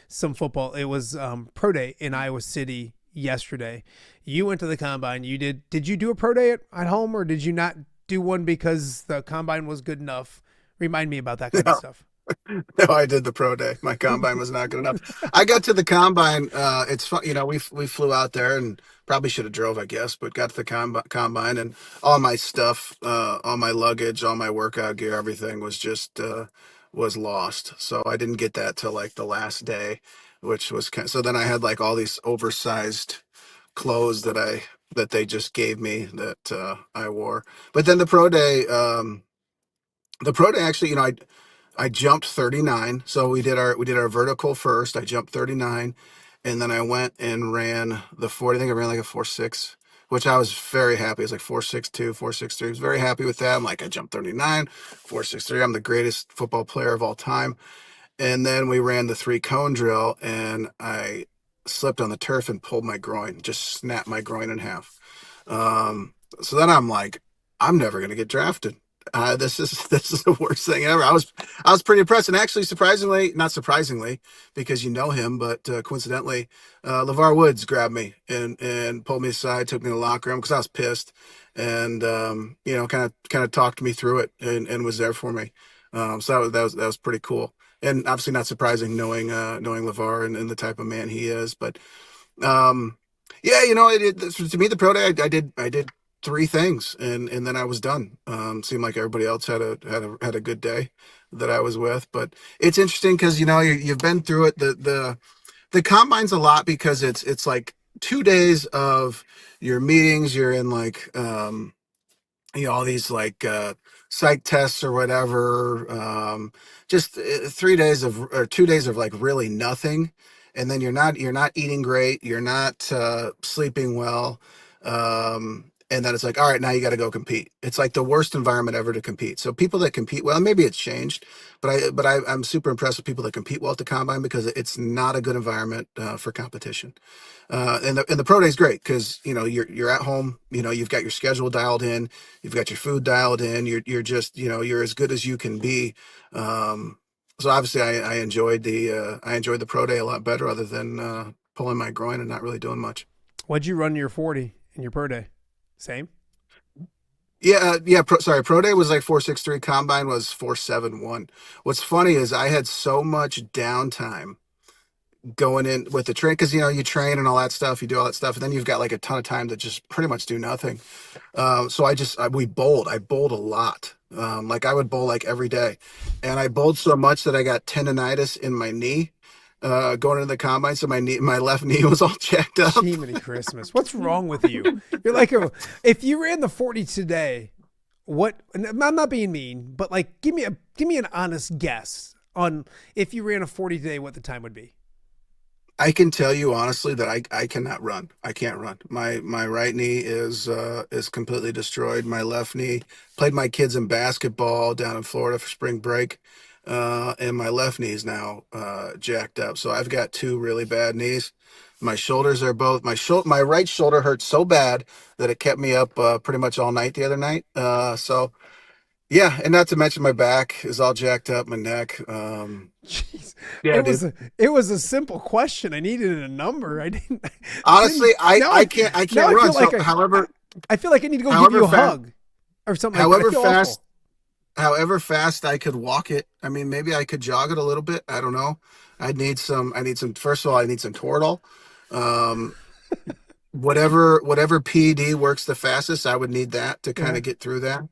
some football. It was pro day in Iowa City yesterday. You went to the combine. Did you do a pro day at home, or did you not do one because the combine was good enough? Remind me about that kind of stuff. No, I did the pro day. My combine was not good enough. I got to the combine. It's fun. We flew out there and probably should have drove, I guess, but got to the combine, and all my stuff, all my luggage, all my workout gear, everything was just was lost. So I didn't get that till like the last day, which was so then I had like all these oversized clothes that they just gave me that I wore. But then the pro day actually, I jumped 39. So we did our vertical first. I jumped 39, and then I went and ran the 40. I think I ran like a 4.6, which I was very happy. It was like 4.62, 4.63. I was very happy with that. I'm like, I jumped 39, 4.63. I'm the greatest football player of all time. And then we ran the 3-cone drill, and I slipped on the turf and pulled my groin, just snapped my groin in half. So then I'm like, I'm never going to get drafted. This is the worst thing ever. I was pretty impressed, and actually, not surprisingly, because you know him, but coincidentally, LeVar Woods grabbed me and pulled me aside, took me to the locker room because I was pissed, and kind of talked me through it and was there for me. So that was pretty cool, and obviously not surprising knowing LeVar and the type of man he is. But yeah, to me, the pro day, I did 3 things, and then I was done. Seemed like everybody else had a good day that I was with. But it's interesting because you've been through it. The combine's a lot because it's like 2 days of your meetings. You're in like all these like psych tests or whatever. Just 3 days or 2 days of like really nothing, and then you're not eating great. You're not sleeping well. And then it's like, all right, now you got to go compete. It's like the worst environment ever to compete. So people that compete well, maybe it's changed, but I'm super impressed with people that compete well at the combine because it's not a good environment for competition. And the pro day is great because you're at home. You've got your schedule dialed in. You've got your food dialed in. You're just you're as good as you can be. So obviously I enjoyed the pro day a lot better, other than pulling my groin and not really doing much. What'd you run your 40 in your pro day? Same? Yeah. Pro day was like 4.63. Combine was 4.71. What's funny is I had so much downtime going in with the train because you train and all that stuff, you do all that stuff, and then you've got like a ton of time to just pretty much do nothing. So we bowled. I bowled a lot. Like I would bowl like every day, and I bowled so much that I got tendonitis in my knee. Going into the combine, so my left knee was all jacked up. Jiminy Christmas. What's wrong with you? You're like, if you ran the 40 today, what, I'm not being mean, but like, give me an honest guess on if you ran a 40 today, what the time would be. I can tell you honestly that I cannot run. I can't run. My right knee is completely destroyed. My left knee, played my kids in basketball down in Florida for spring break. And my left knee is now jacked up. So I've got 2 really bad knees. My shoulders are both my right shoulder hurt so bad that it kept me up pretty much all night the other night. So yeah, and not to mention my back is all jacked up, my neck. Jeez. Yeah, it was a simple question. I needed a number. I didn't. Honestly, I can't run. Like I feel like I need to go give you a hug or something. However fast I could walk it. I mean, maybe I could jog it a little bit. I don't know. I need some. First of all, I need some Toradol. Whatever PED works the fastest, I would need that to kind of get through that.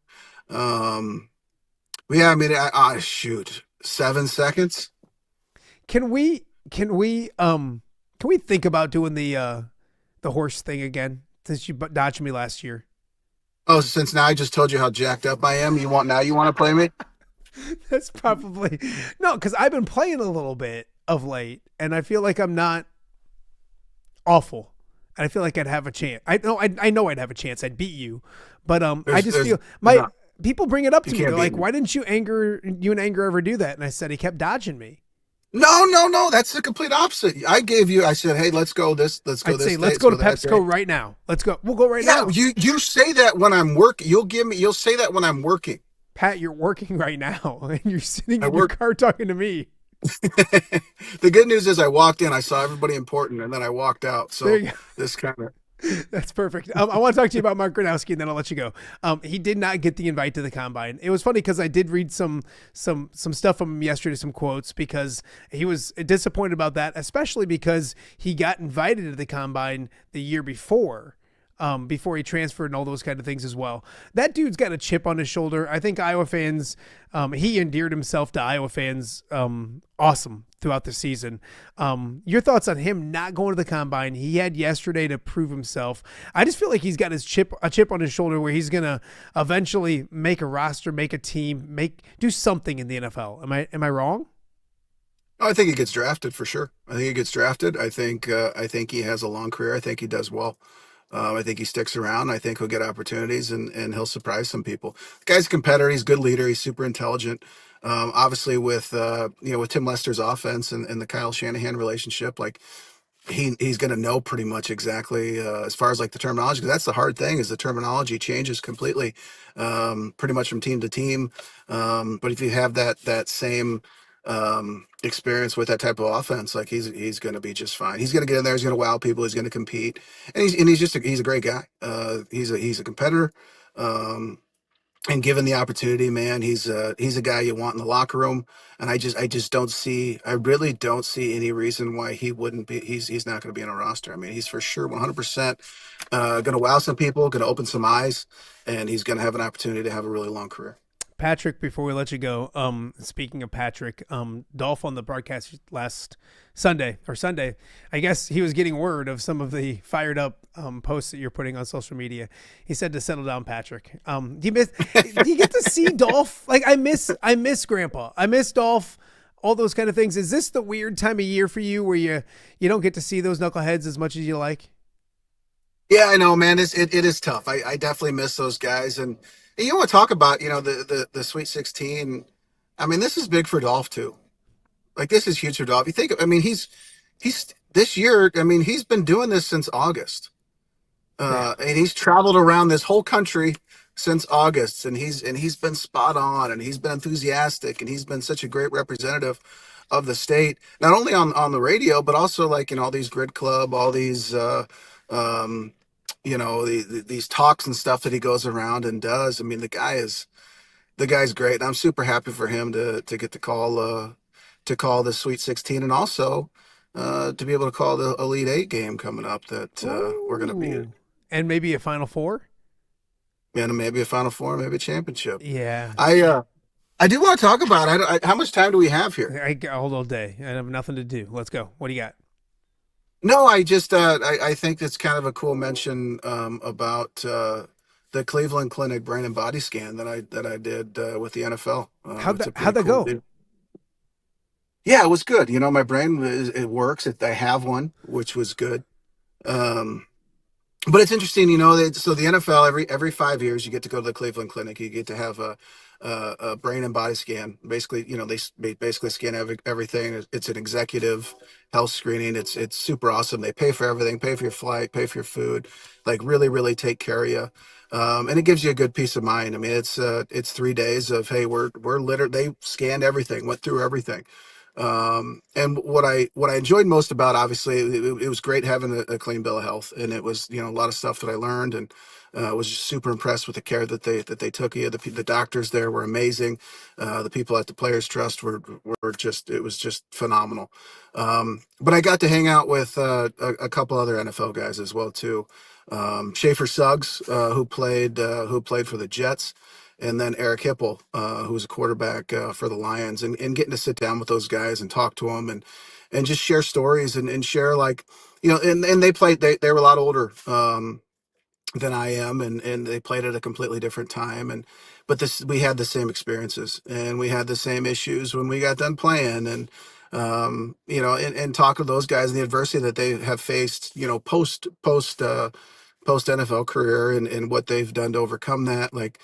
Yeah, I mean, shoot, 7 seconds. Can we think about doing the horse thing again since you dodged me last year? Oh, since now I just told you how jacked up I am, you want to play me? That's probably no, because I've been playing a little bit of late, and I feel like I'm not awful. And I feel like I'd have a chance. I know I'd have a chance. I'd beat you, but I just feel people bring it up to me. They're like, "Why didn't you and Anger ever do that?" And I said he kept dodging me. No. That's the complete opposite. I said, hey, let's go I'd say this let's day, let's go to go that day. PepsiCo right now. Let's go. We'll go right Yeah, now. you say that when I'm working. You'll say that when I'm working. Pat, you're working right now, and you're sitting I in your work. car talking to me. The good news is I walked in, I saw everybody important, and then I walked out. There So you go. this kind of. That's perfect. I want to talk to you about Mark Gronowski, and then I'll let you go. He did not get the invite to the combine. It was funny because I did read some stuff from him yesterday, some quotes, because he was disappointed about that, especially because he got invited to the combine the year before he transferred and all those kind of things as well. That dude's got a chip on his shoulder. I think Iowa fans, he endeared himself to Iowa fans awesome throughout the season. Your thoughts on him not going to the combine? He had yesterday to prove himself. I just feel like he's got a chip on his shoulder where he's going to eventually make a roster, make a team, do something in the NFL. Am I wrong? I think he gets drafted for sure. I think he gets drafted. I think he has a long career. I think he does well. I think he sticks around. I think he'll get opportunities and he'll surprise some people. The guy's a competitor. He's a good leader. He's super intelligent. Obviously, with with Tim Lester's offense and the Kyle Shanahan relationship, like he's going to know pretty much exactly as far as like the terminology. 'Cause that's the hard thing is the terminology changes completely, pretty much from team to team. But if you have that same experience with that type of offense, like he's going to be just fine. He's going to get in there. He's going to wow people. He's going to compete, and he's a great guy. He's a competitor. Um, and given the opportunity, man, he's a guy you want in the locker room. And I really don't see any reason why he wouldn't be. He's not going to be on a roster. I mean, he's for sure 100% going to wow some people, going to open some eyes, and he's going to have an opportunity to have a really long career. Patrick, before we let you go, speaking of Patrick, Dolph on the broadcast last Sunday, I guess he was getting word of some of the fired up posts that you're putting on social media. He said to settle down, Patrick. Do you get to see Dolph? Like I miss Grandpa. I miss Dolph. All those kind of things. Is this the weird time of year for you where you don't get to see those knuckleheads as much as you like? Yeah, I know, man. It is tough. I definitely miss those guys. And you want to talk about, the Sweet 16. I mean, this is big for Dolph too. Like this is huge for Dolph. You think, I mean, he's this year. I mean, he's been doing this since August, Yeah. and he's traveled around this whole country since August, and he's been spot on, and he's been enthusiastic, and he's been such a great representative of the state, not only on the radio, but also like in all these grid club, all these um, these talks and stuff that he goes around and does. I mean, the guy's great, and I'm super happy for him to get to call the Sweet 16, and also to be able to call the Elite Eight game coming up that we're going to be in. Ooh. And maybe a Final Four. And maybe a Final Four, maybe a championship. Yeah. I do want to talk about it. How much time do we have here? I hold all day. I have nothing to do. Let's go. What do you got? No, I just I think it's kind of a cool mention about the Cleveland Clinic brain and body scan that I did with the NFL. It's a How'd pretty that cool go? deal. Yeah, it was good. My brain it works. I have one, which was good. Um, But it's interesting, so the NFL every 5 years you get to go to the Cleveland Clinic. You get to have a brain and body scan. Basically, they basically scan everything. It's an executive health screening. It's super awesome. They pay for everything, pay for your flight, pay for your food, like really really take care of you. And it gives you a good peace of mind. I mean, it's 3 days of hey, we're literally they scanned everything, went through everything. And what I enjoyed most about, obviously, it was great having a clean bill of health, and it was a lot of stuff that I learned, and was just super impressed with the care that they took of you. The doctors there were amazing. The people at the Players Trust were just it was just phenomenal. But I got to hang out with a couple other NFL guys as well too. Schaefer Suggs, who played for the Jets, and then Eric Hipple, who was a quarterback for the Lions, and getting to sit down with those guys and talk to them and just share stories and share like, and they were a lot older than I am, and they played at a completely different time, but we had the same experiences, and we had the same issues when we got done playing, and talk to those guys and the adversity that they have faced, post NFL career, and what they've done to overcome that. Like,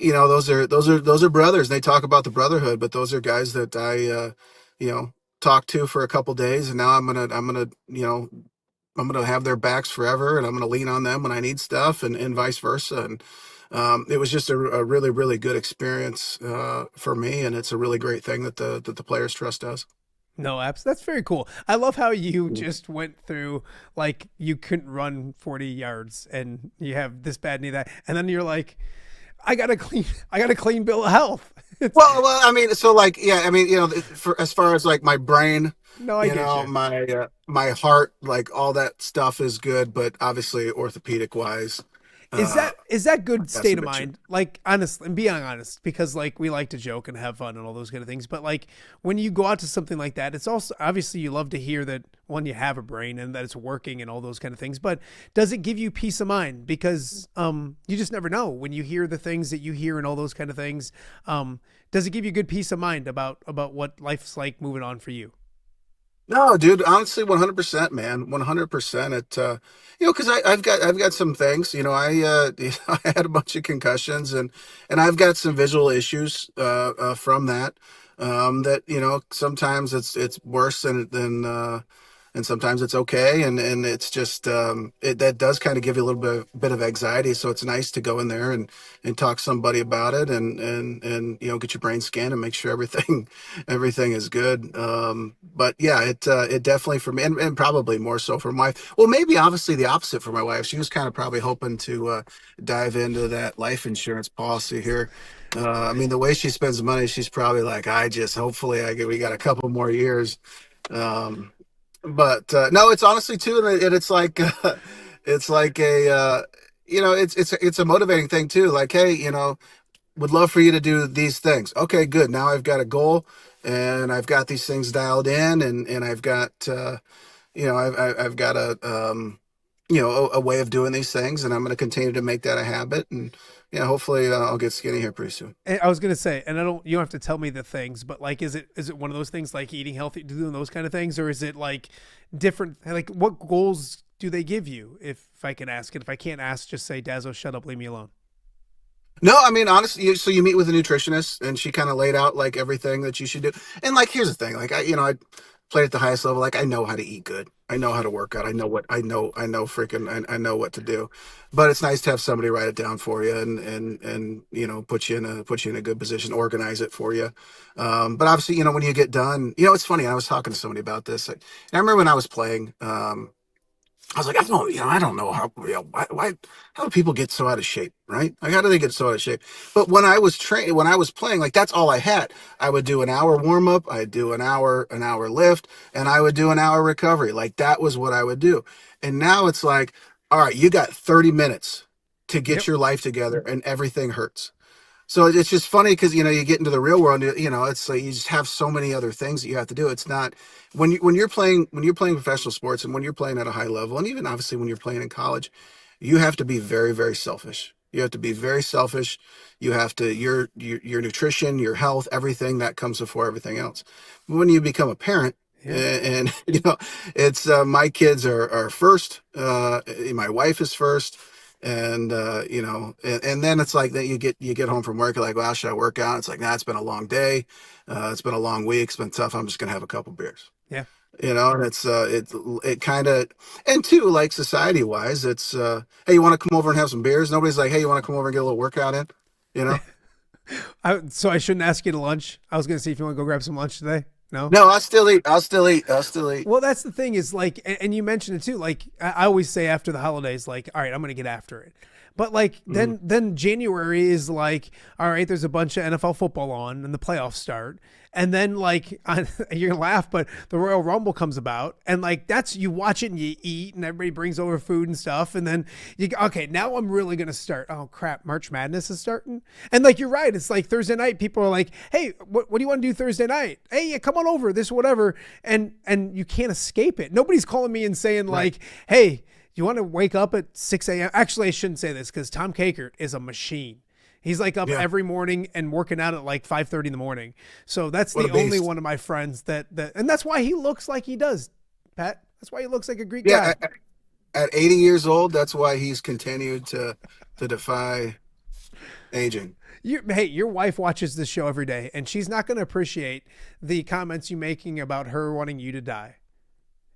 those are brothers. They talk about the brotherhood, but those are guys that I talked to for a couple days, and now I'm gonna have their backs forever, and I'm gonna lean on them when I need stuff, and vice versa. And it was just a really, really good experience for me, and it's a really great thing that the players trust us. No, apps. That's very cool. I love how you just went through like you couldn't run 40 yards and you have this bad knee that, and then you're like, I got a clean bill of health. Well, I mean, so like, yeah, I mean, for as far as like my brain, No, I get you. my heart, like all that stuff is good, but obviously orthopedic wise, uh, Is that good that's a state of bit true. mind? Like honestly, and being honest, because like we like to joke and have fun and all those kind of things. But like when you go out to something like that, it's also obviously you love to hear that one, you have a brain and that it's working and all those kind of things. But does it give you peace of mind? Because you just never know when you hear the things that you hear and all those kind of things. Does it give you good peace of mind about what life's like moving on for you? No, dude, honestly, 100%, man. 100%. Because I've got some things, I had a bunch of concussions, and I've got some visual issues from that. That, sometimes it's worse and sometimes it's okay. And it's just, that does kind of give you a little bit of anxiety. So it's nice to go in there and talk to somebody about it, and get your brain scanned and make sure everything is good. But yeah, it definitely for me, and probably more so for my wife. Well, maybe obviously the opposite for my wife. She was kind of probably hoping to dive into that life insurance policy here. I mean, the way she spends money, she's probably like, hopefully we got a couple more years. Um, but no, it's honestly too, and it's like it's like it's a motivating thing too. Like, hey, would love for you to do these things. Okay, good. Now I've got a goal, and I've got these things dialed in, and I've got I've got a way of doing these things, and I'm going to continue to make that a habit, and hopefully I'll get skinny here pretty soon. And I was gonna say, and you don't have to tell me the things, but like, is it one of those things like eating healthy, doing those kind of things, or is it like different? Like, what goals do they give you? If I can ask, and if I can't ask, just say, Dazzo, shut up, leave me alone. No, I mean honestly, so you meet with a nutritionist, and she kind of laid out like everything that you should do. And like, here's the thing: like I played at the highest level. Like I know how to eat good. I know how to work out. I know what to do. But it's nice to have somebody write it down for you, and put you in a good position, organize it for you. But obviously, when you get done, it's funny. I was talking to somebody about this. I remember when I was playing. I was like, I don't know how do people get so out of shape, right? Like, how do they get so out of shape? But when I was playing, like, that's all I had. I would do an hour warm up, I'd do an hour lift, and I would do an hour recovery. Like, that was what I would do. And now it's like, all right, you got 30 minutes to get Yep. your life together, and everything hurts. So it's just funny because you get into the real world. It's like you just have so many other things that you have to do. It's not when you're playing professional sports, and when you're playing at a high level, and even obviously when you're playing in college, you have to be very, very selfish. You have to be very selfish. You have to your nutrition, your health, everything that comes before everything else. When you become a parent, Yeah. and it's my kids are first. My wife is first, and then it's like that you get home from work, you're like, well, should I work out? It's like, nah, it's been a long day, it's been a long week, it's been tough, I'm just gonna have a couple beers. Yeah. And it kind of, and two, like society wise, it's hey, you want to come over and have some beers? Nobody's like, hey, you want to come over and get a little workout in, you know So I shouldn't ask you to lunch. I was gonna see if you want to go grab some lunch today. No. no, I'll still eat. Well, that's the thing is like, and you mentioned it too. Like I always say after the holidays, like, all right, I'm gonna get after it. But like then January is like, all right, there's a bunch of NFL football on and the playoffs start, and then like you're gonna laugh, but the Royal Rumble comes about, and like that's you watch it and you eat, and everybody brings over food and stuff, and then you go, okay, now I'm really gonna start. Oh crap, March Madness is starting, and like you're right, it's like Thursday night. People are like, hey, what do you want to do Thursday night? Hey, yeah, come on over, this whatever, and you can't escape it. Nobody's calling me and saying like, hey, you want to wake up at 6 a.m.? Actually, I shouldn't say this because Tom Kakert is a machine. He's like up Yeah, every morning and working out at like 5:30 in the morning. So that's what the a only beast. one of my friends and that's why he looks like he does, Pat. That's why he looks like a Greek Yeah, god. at 80 years old, that's why he's continued to defy aging. Hey, your wife watches this show every day, and she's not going to appreciate the comments you making about her wanting you to die.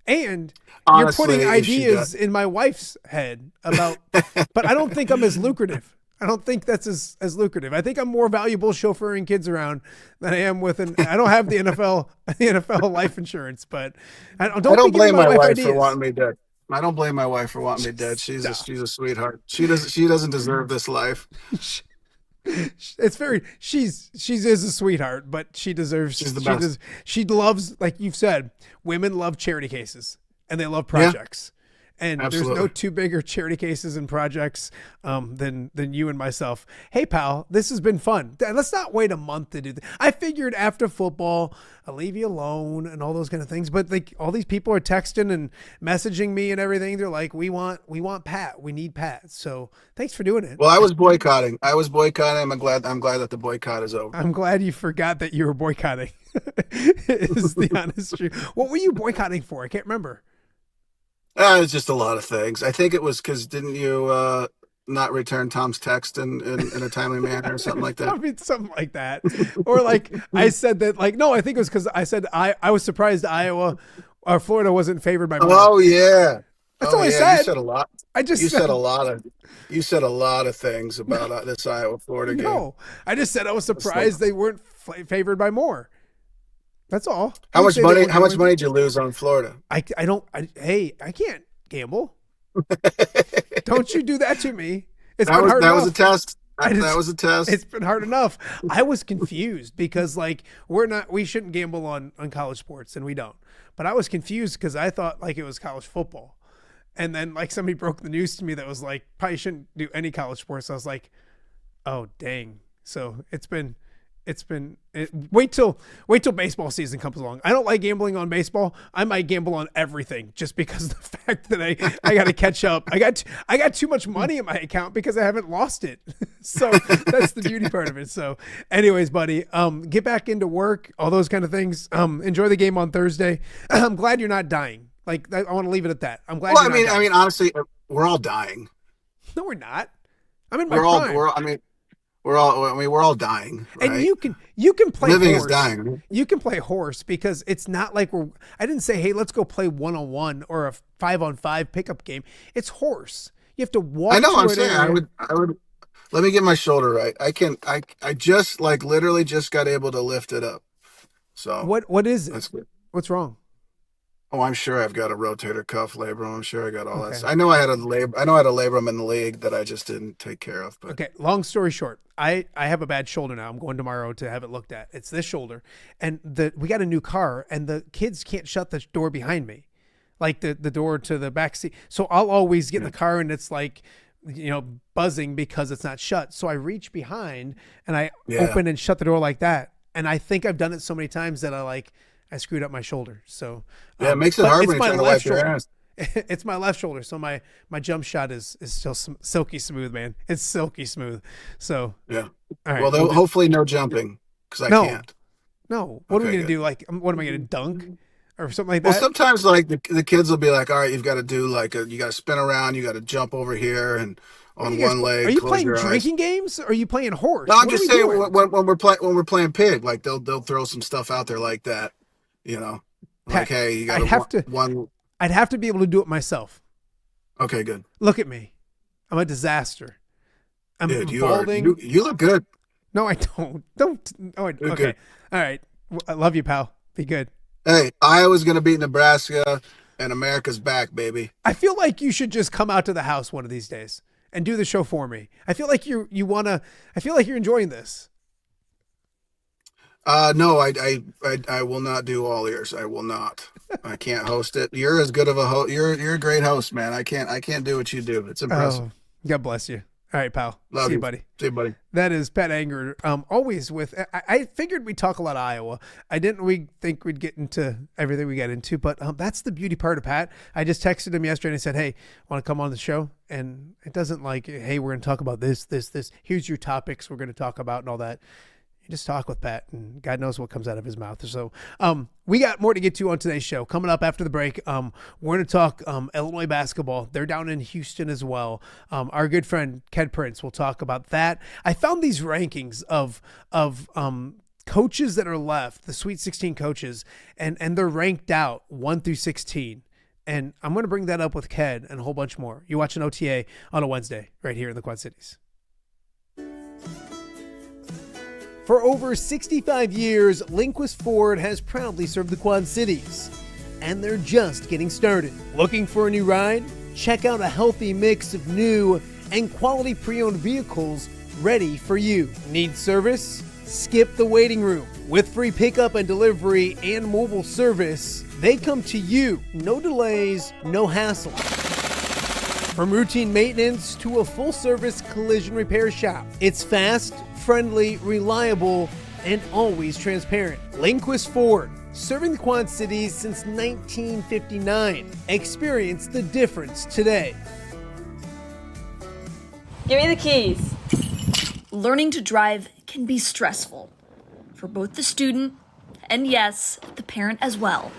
And Honestly, you're putting if she ideas does- in my wife's head about, but I don't think I'm as lucrative. I don't think that's as lucrative. I think I'm more valuable chauffeuring kids around than I am with I don't have the NFL life insurance, but I don't blame my wife ideas. for wanting me dead. I don't blame my wife for wanting me dead. She's a sweetheart. She doesn't deserve this life. It's very she is a sweetheart, but she deserves. She's the best. She loves, like you've said, women love charity cases and they love projects. And Absolutely. there's no two bigger charity cases and projects than you and myself. Hey, pal, this has been fun. Let's not wait a month to do this. I figured after football, I'll leave you alone and all those kind of things. But like all these people are texting and messaging me and everything. They're like, we want Pat. We need Pat. So thanks for doing it. Well, I was boycotting. I'm glad that the boycott is over. I'm glad you forgot that you were boycotting. Is the honest truth. What were you boycotting for? I can't remember. It's just a lot of things. I think it was because didn't you not return Tom's text in a timely manner or something like that? Probably something like that. Or like I said that, like, no, I think it was because I said I was surprised Iowa or Florida wasn't favored by more. Oh yeah. That's all I said. You said a lot. You said a lot of things about this Iowa Florida game. No, I just said I was surprised they weren't favored by more. That's all. How much money did you lose on Florida? I can't gamble. Don't you do that to me. That was a test. That was a test. It's been hard enough. I was confused because like we shouldn't gamble on college sports, and we don't. But I was confused because I thought like it was college football. And then like somebody broke the news to me that was like, probably shouldn't do any college sports. I was like, oh dang. So wait till baseball season comes along. I don't like gambling on baseball. I might gamble on everything just because of the fact that I got to catch up. I got too much money in my account because I haven't lost it. So that's the beauty part of it. So anyways, buddy, get back into work, all those kind of things. Enjoy the game on Thursday. I'm glad you're not dying. Like I want to leave it at that. I'm glad. Well, I mean, honestly, we're all dying. No, we're not. I'm in my prime. We're all dying, right? And you can play living horse. is dying. You can play horse because it's not like I didn't say, hey, let's go play 1-on-1 or a 5-on-5 pickup game. It's horse. You have to walk. I know. I'm saying I would. Let me get my shoulder right. I just like literally just got able to lift it up. So what is it? That's good. What's wrong? Oh, I'm sure I've got a rotator cuff labrum. I'm sure I got all Okay. that. I know I had a labrum in the league that I just didn't take care of. But Okay, long story short, I have a bad shoulder now. I'm going tomorrow to have it looked at. It's this shoulder, and we got a new car, and the kids can't shut the door behind me, like the door to the back seat. So I'll always get in the car, and it's like, buzzing because it's not shut. So I reach behind and I open and shut the door like that, and I think I've done it so many times that I screwed up my shoulder. So it makes it hard when you're trying to wipe your ass. It's my left shoulder, so my jump shot is still silky smooth, man. It's silky smooth. So yeah. All right. Well, hopefully no jumping because I can't. No. What are we gonna do? Like, what am I gonna dunk or something like that? Well, sometimes like the kids will be like, all right, you've got to do like you got to spin around, you got to jump over here and on one leg. Are you close playing your eyes. drinking games? Or are you playing horse? No, I'm What just are we saying doing? when we're playing pig, like they'll throw some stuff out there like that, like Pat, hey, you got one. I'd have to be able to do it myself. Okay, good. Look at me. I'm a disaster. I'm Dude, balding. you look good. No, I don't. Don't. Oh, okay. Good. All right. I love you, pal. Be good. Hey, Iowa's gonna beat Nebraska, and America's back, baby. I feel like you should just come out to the house one of these days and do the show for me. I feel like you wanna. I feel like you're enjoying this. No, I will not do all ears. I will not. I can't host it. You're as good of a host. You're a great host, man. I can't do what you do. It's impressive. Oh, God bless you. All right, pal. Love See you, you, buddy. See you, buddy. That is Pat Anger. Always with. I figured we'd talk a lot of Iowa. We think we'd get into everything we got into, but that's the beauty part of Pat. I just texted him yesterday and I said, "Hey, want to come on the show?" And it doesn't like, "Hey, we're going to talk about this. Here's your topics we're going to talk about and all that." You just talk with Pat, and God knows what comes out of his mouth. So we got more to get to on today's show. Coming up after the break, we're going to talk Illinois basketball. They're down in Houston as well. Our good friend Kedric Prince will talk about that. I found these rankings of coaches that are left, the Sweet 16 coaches, and they're ranked out 1 through 16. And I'm going to bring that up with Ked and a whole bunch more. You watch an OTA on a Wednesday right here in the Quad Cities. For over 65 years, Linquist Ford has proudly served the Quad Cities, and they're just getting started. Looking for a new ride? Check out a healthy mix of new and quality pre-owned vehicles ready for you. Need service? Skip the waiting room. With free pickup and delivery and mobile service, they come to you. No delays, no hassle. From routine maintenance to a full-service collision repair shop, it's fast, friendly, reliable, and always transparent. Linquist Ford, serving the Quad Cities since 1959. Experience the difference today. Give me the keys. Learning to drive can be stressful for both the student and, yes, the parent as well.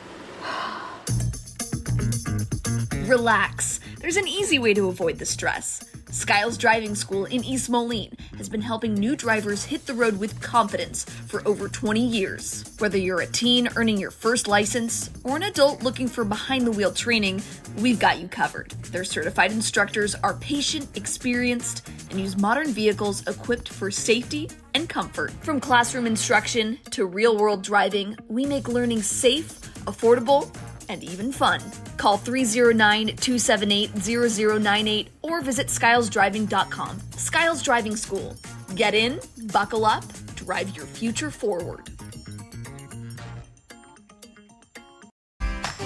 Relax. There's an easy way to avoid the stress. Skiles Driving School in East Moline has been helping new drivers hit the road with confidence for over 20 years. Whether you're a teen earning your first license or an adult looking for behind-the-wheel training, we've got you covered. Their certified instructors are patient, experienced, and use modern vehicles equipped for safety and comfort. From classroom instruction to real-world driving, we make learning safe, affordable, and even fun. Call 309-278-0098 or visit skylesdriving.com. Skiles Driving School. Get in, buckle up, drive your future forward.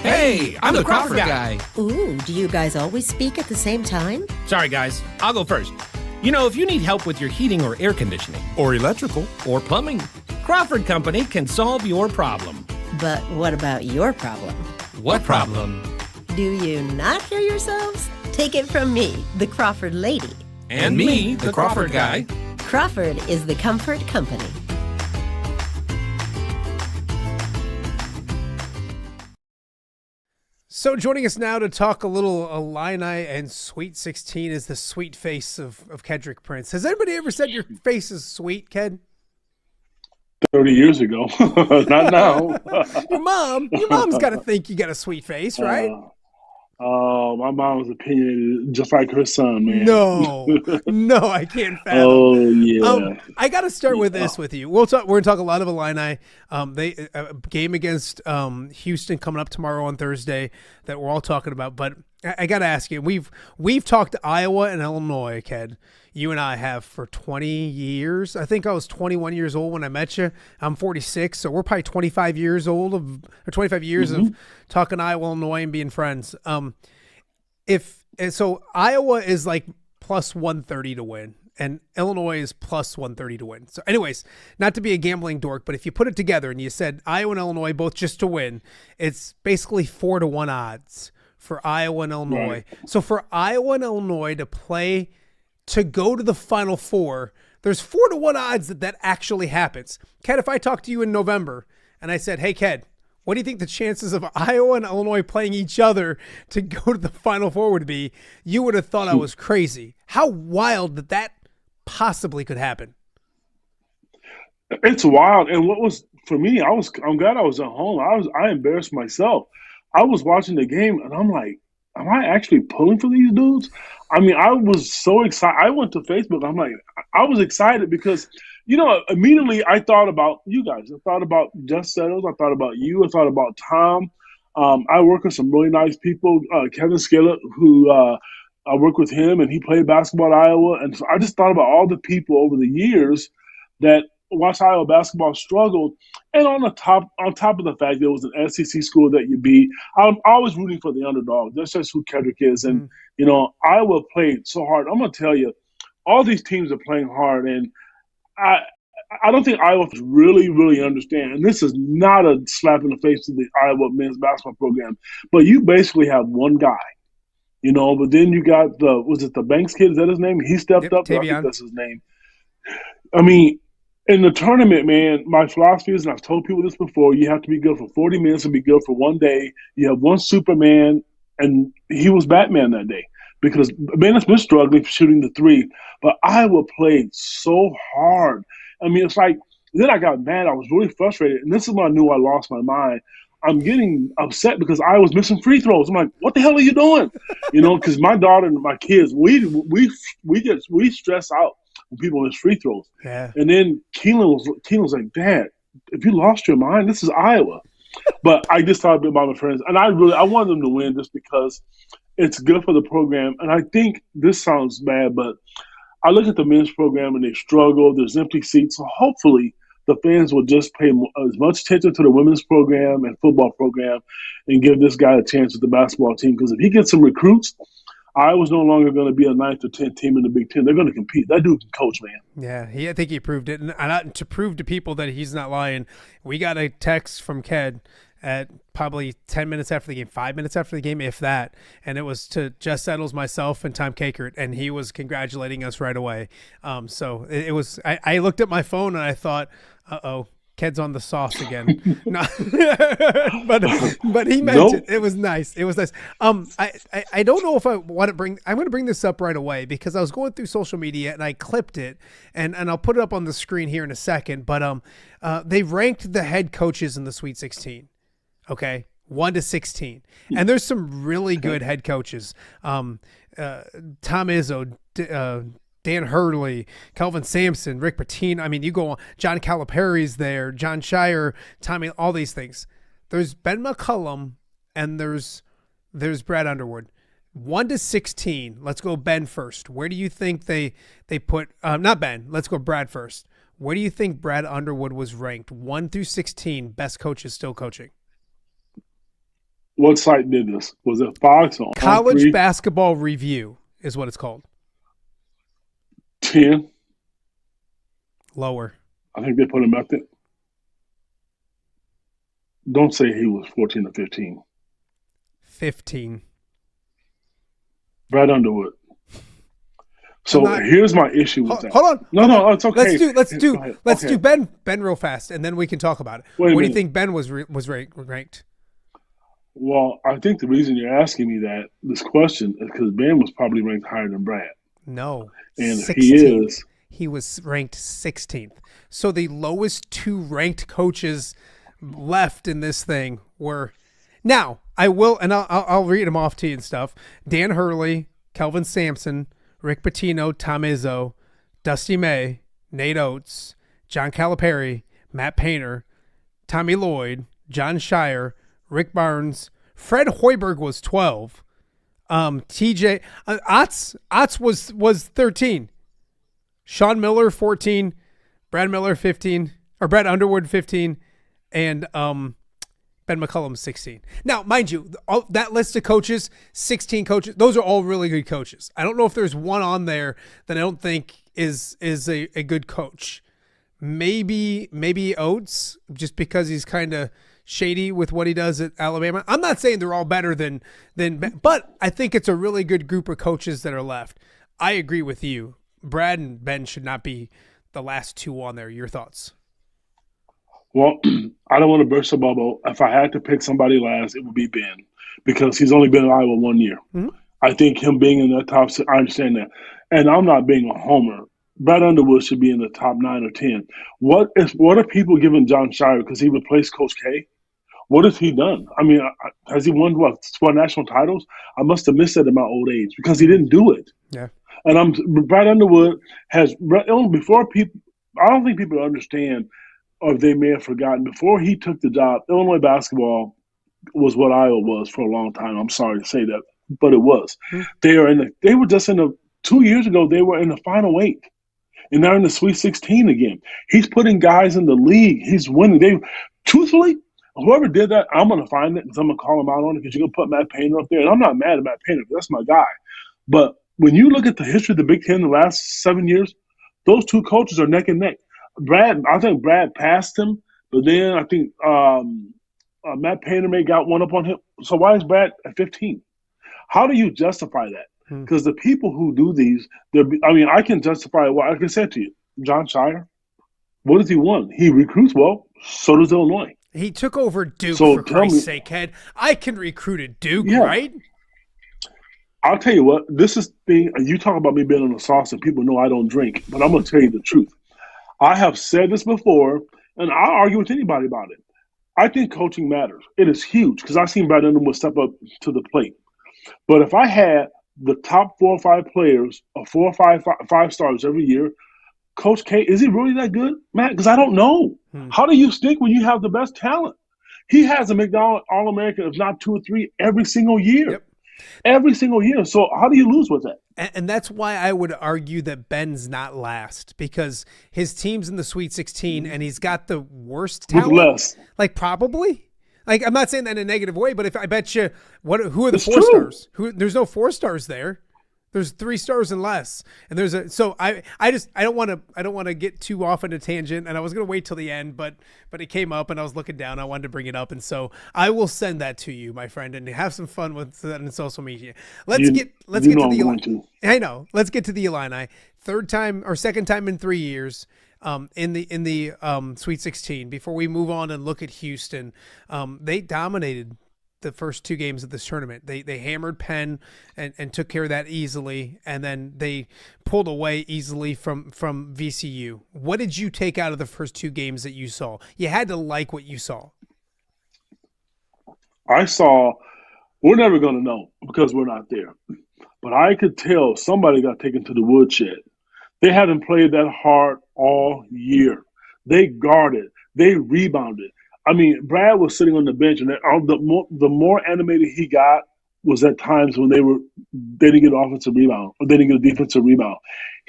Hey, I'm the Crawford guy. Ooh, do you guys always speak at the same time? Sorry, guys. I'll go first. You know, if you need help with your heating or air conditioning, or electrical, or plumbing, Crawford Company can solve your problem. But what about your problem? What problem? Do you not hear yourselves? Take it from me, the Crawford lady. And me, the Crawford guy. Crawford is the comfort company. So joining us now to talk a little Illini and Sweet 16 is the sweet face of Kedric Prince. Has anybody ever said your face is sweet, Ked? 30 years ago. Not now. Your mom's got to think you got a sweet face, right? My mom was opinionated just like her son, man. No, I can't fathom. Oh, yeah. I got to start with this with you. We're going to talk a lot of Illini. They game against Houston coming up tomorrow on Thursday that we're all talking about. But I got to ask you, we've talked to Iowa and Illinois, Ked. You and I have for 20 years. I think I was 21 years old when I met you. I'm 46, so we're probably 25 years old of talking Iowa, Illinois, and being friends. So Iowa is like plus 130 to win, and Illinois is plus 130 to win. So, anyways, not to be a gambling dork, but if you put it together and you said Iowa and Illinois both just to win, it's basically 4-1 odds for Iowa and Illinois. Right. So for Iowa and Illinois to go to the Final Four, there's 4-1 odds that actually happens. Ked, if I talked to you in November and I said, hey, Ked, what do you think the chances of Iowa and Illinois playing each other to go to the Final Four would be? You would have thought I was crazy. How wild that possibly could happen. It's wild. And what was, for me, I'm glad I was at home. I embarrassed myself. I was watching the game and I'm like, am I actually pulling for these dudes? I mean, I was so excited. I went to Facebook. I'm like, I was excited because, immediately I thought about you guys. I thought about Just Settles. I thought about you. I thought about Tom. I work with some really nice people. Kevin Skillett, who I work with him, and he played basketball at Iowa. And so I just thought about all the people over the years that watched Iowa basketball struggle. And on top of the fact there was an SEC school that you beat, I'm always rooting for the underdog. That's just who Kendrick is. And, Iowa played so hard. I'm going to tell you, all these teams are playing hard. And I don't think Iowa really, really understand. And this is not a slap in the face to the Iowa men's basketball program. But you basically have one guy, but then you got was it the Banks kid? Is that his name? He stepped up. I think that's his name. I mean, In the tournament, man, my philosophy is, and I've told people this before, you have to be good for 40 minutes and be good for one day. You have one Superman, and he was Batman that day because Bennett's been struggling for shooting the three, but Iowa played so hard. I mean, it's like, then I got mad. I was really frustrated, and this is when I knew I lost my mind. I'm getting upset because I was missing free throws. I'm like, what the hell are you doing? Because my daughter and my kids, we stress out when people miss free throws. Yeah. And then Keelan was like, Dad, if you lost your mind, this is Iowa. But I just thought a bit about my friends, and I wanted them to win just because it's good for the program. And I think this sounds bad, but I look at the men's program and they struggle. There's empty seats. So hopefully the fans will just pay as much attention to the women's program and football program and give this guy a chance with the basketball team. Because if he gets some recruits, Iowa's no longer going to be a 9th or 10th team in the Big Ten. They're going to compete. That dude can coach, man. Yeah, I think he proved it. And to prove to people that he's not lying, we got a text from Ked at probably 10 minutes after the game, 5 minutes after the game, if that. And it was to Jess Settles, myself, and Tom Kakert, and he was congratulating us right away. So it was – I looked at my phone and I thought, uh-oh. Ked's on the sauce again. No, but he meant it. It was nice. It was nice. I don't know if I want to bring. I'm going to bring this up right away because I was going through social media and I clipped it and I'll put it up on the screen here in a second. But they ranked the head coaches in the Sweet 16. Okay, 1 to 16, and there's some really good head coaches. Tom Izzo. Dan Hurley, Kelvin Sampson, Rick Pitino. I mean, you go on. John Calipari's there, John Shire, Tommy, all these things. There's Ben McCullum and there's Brad Underwood. 1 to 16. Let's go Ben first. Where do you think they put not Ben, let's go Brad first. Where do you think Brad Underwood was ranked 1 through 16 best coaches still coaching? What site did this? Was it Fox or College Basketball Review is what it's called. 10. Lower. I think they put him out there. Don't say he was 14 or 15. 15. Brad Underwood. So here's my issue with that. Hold on. No, it's okay. Let's do Ben real fast, and then we can talk about it. What do you think Ben was ranked? Well, I think the reason you're asking me this question is because Ben was probably ranked higher than Brad. No. And 16th. He was ranked 16th. So the lowest two ranked coaches left in this thing were – now, I will – and I'll read them off to you and stuff. Dan Hurley, Kelvin Sampson, Rick Pitino, Tom Izzo, Dusty May, Nate Oates, John Calipari, Matt Painter, Tommy Lloyd, John Shire, Rick Barnes. Fred Hoiberg was 12. TJ Otts was 13. Sean Miller 14, Brad Miller 15, or Brad Underwood 15, and Ben McCullum 16. Now, mind you, that list of coaches, 16 coaches, those are all really good coaches. I don't know if there's one on there that I don't think is a good coach. Maybe Oates, just because he's kind of shady with what he does at Alabama. I'm not saying they're all better than Ben, but I think it's a really good group of coaches that are left. I agree with you. Brad and Ben should not be the last two on there. Your thoughts? Well, I don't want to burst a bubble. If I had to pick somebody last, it would be Ben because he's only been in Iowa 1 year. Mm-hmm. I think him being in the top – I understand that. And I'm not being a homer. Brad Underwood should be in the top 9 or 10. What are people giving John Shire because he replaced Coach K? What has he done? I mean, has he won, 4 national titles? I must have missed it at my old age because he didn't do it. Yeah. And Brad Underwood has before people. I don't think people understand, or they may have forgotten. Before he took the job, Illinois basketball was what Iowa was for a long time. I'm sorry to say that, but it was. Mm-hmm. They were just in the 2 years ago. They were in the Final 8, and they're in the Sweet 16 again. He's putting guys in the league. He's winning. Truthfully, whoever did that, I'm going to find it because I'm going to call him out on it because you're going to put Matt Painter up there. And I'm not mad at Matt Painter. That's my guy. But when you look at the history of the Big Ten in the last 7 years, those two coaches are neck and neck. I think Brad passed him, but then I think Matt Painter may got one up on him. So why is Brad at 15? How do you justify that? Because the people who do these, I can justify what I can say to you. John Shire, What does he want? He recruits well. So does Illinois. He took over Duke, So for tell Christ's me, sake, Ed. I can recruit at Duke, yeah, right? I'll tell you what. This is the thing. You talk about me being on the sauce, and people know I don't drink, but I'm going to tell you the truth. I have said this before, and I'll argue with anybody about it. I think coaching matters. It is huge because I've seen Brad Underwood step up to the plate. But if I had the top 4 or 5 players, or 4 or 5 stars every year, Coach K, is he really that good, Matt? Because I don't know. How do you stick when you have the best talent? He has a McDonald's All-American, if not 2 or 3, every single year. Yep. Every single year. So how do you lose with that? And that's why I would argue that Ben's not last, because his team's in the Sweet 16 and he's got the worst talent. With less. Like, probably. Like, I'm not saying that in a negative way, but if I bet you, who are the It's 4 true. stars? There's no 4 stars there. There's 3 stars and less. And I don't want to get too off on a tangent, and I was going to wait till the end, but it came up and I was looking down. I wanted to bring it up. And so I will send that to you, my friend, and have some fun with that in social media. Let's get to the Illini. I know. Let's get to the Illini. Second time in 3 years. In the Sweet 16. Before we move on and look at Houston, they dominated the first 2 games of this tournament. They hammered Penn and took care of that easily, and then they pulled away easily from VCU. What did you take out of the first 2 games that you saw? You had to like what you saw. I saw, we're never going to know because we're not there. But I could tell somebody got taken to the woodshed. They hadn't played that hard all year. They guarded. They rebounded. I mean, Brad was sitting on the bench, and the more animated he got was at times when they didn't get an offensive rebound or they didn't get a defensive rebound.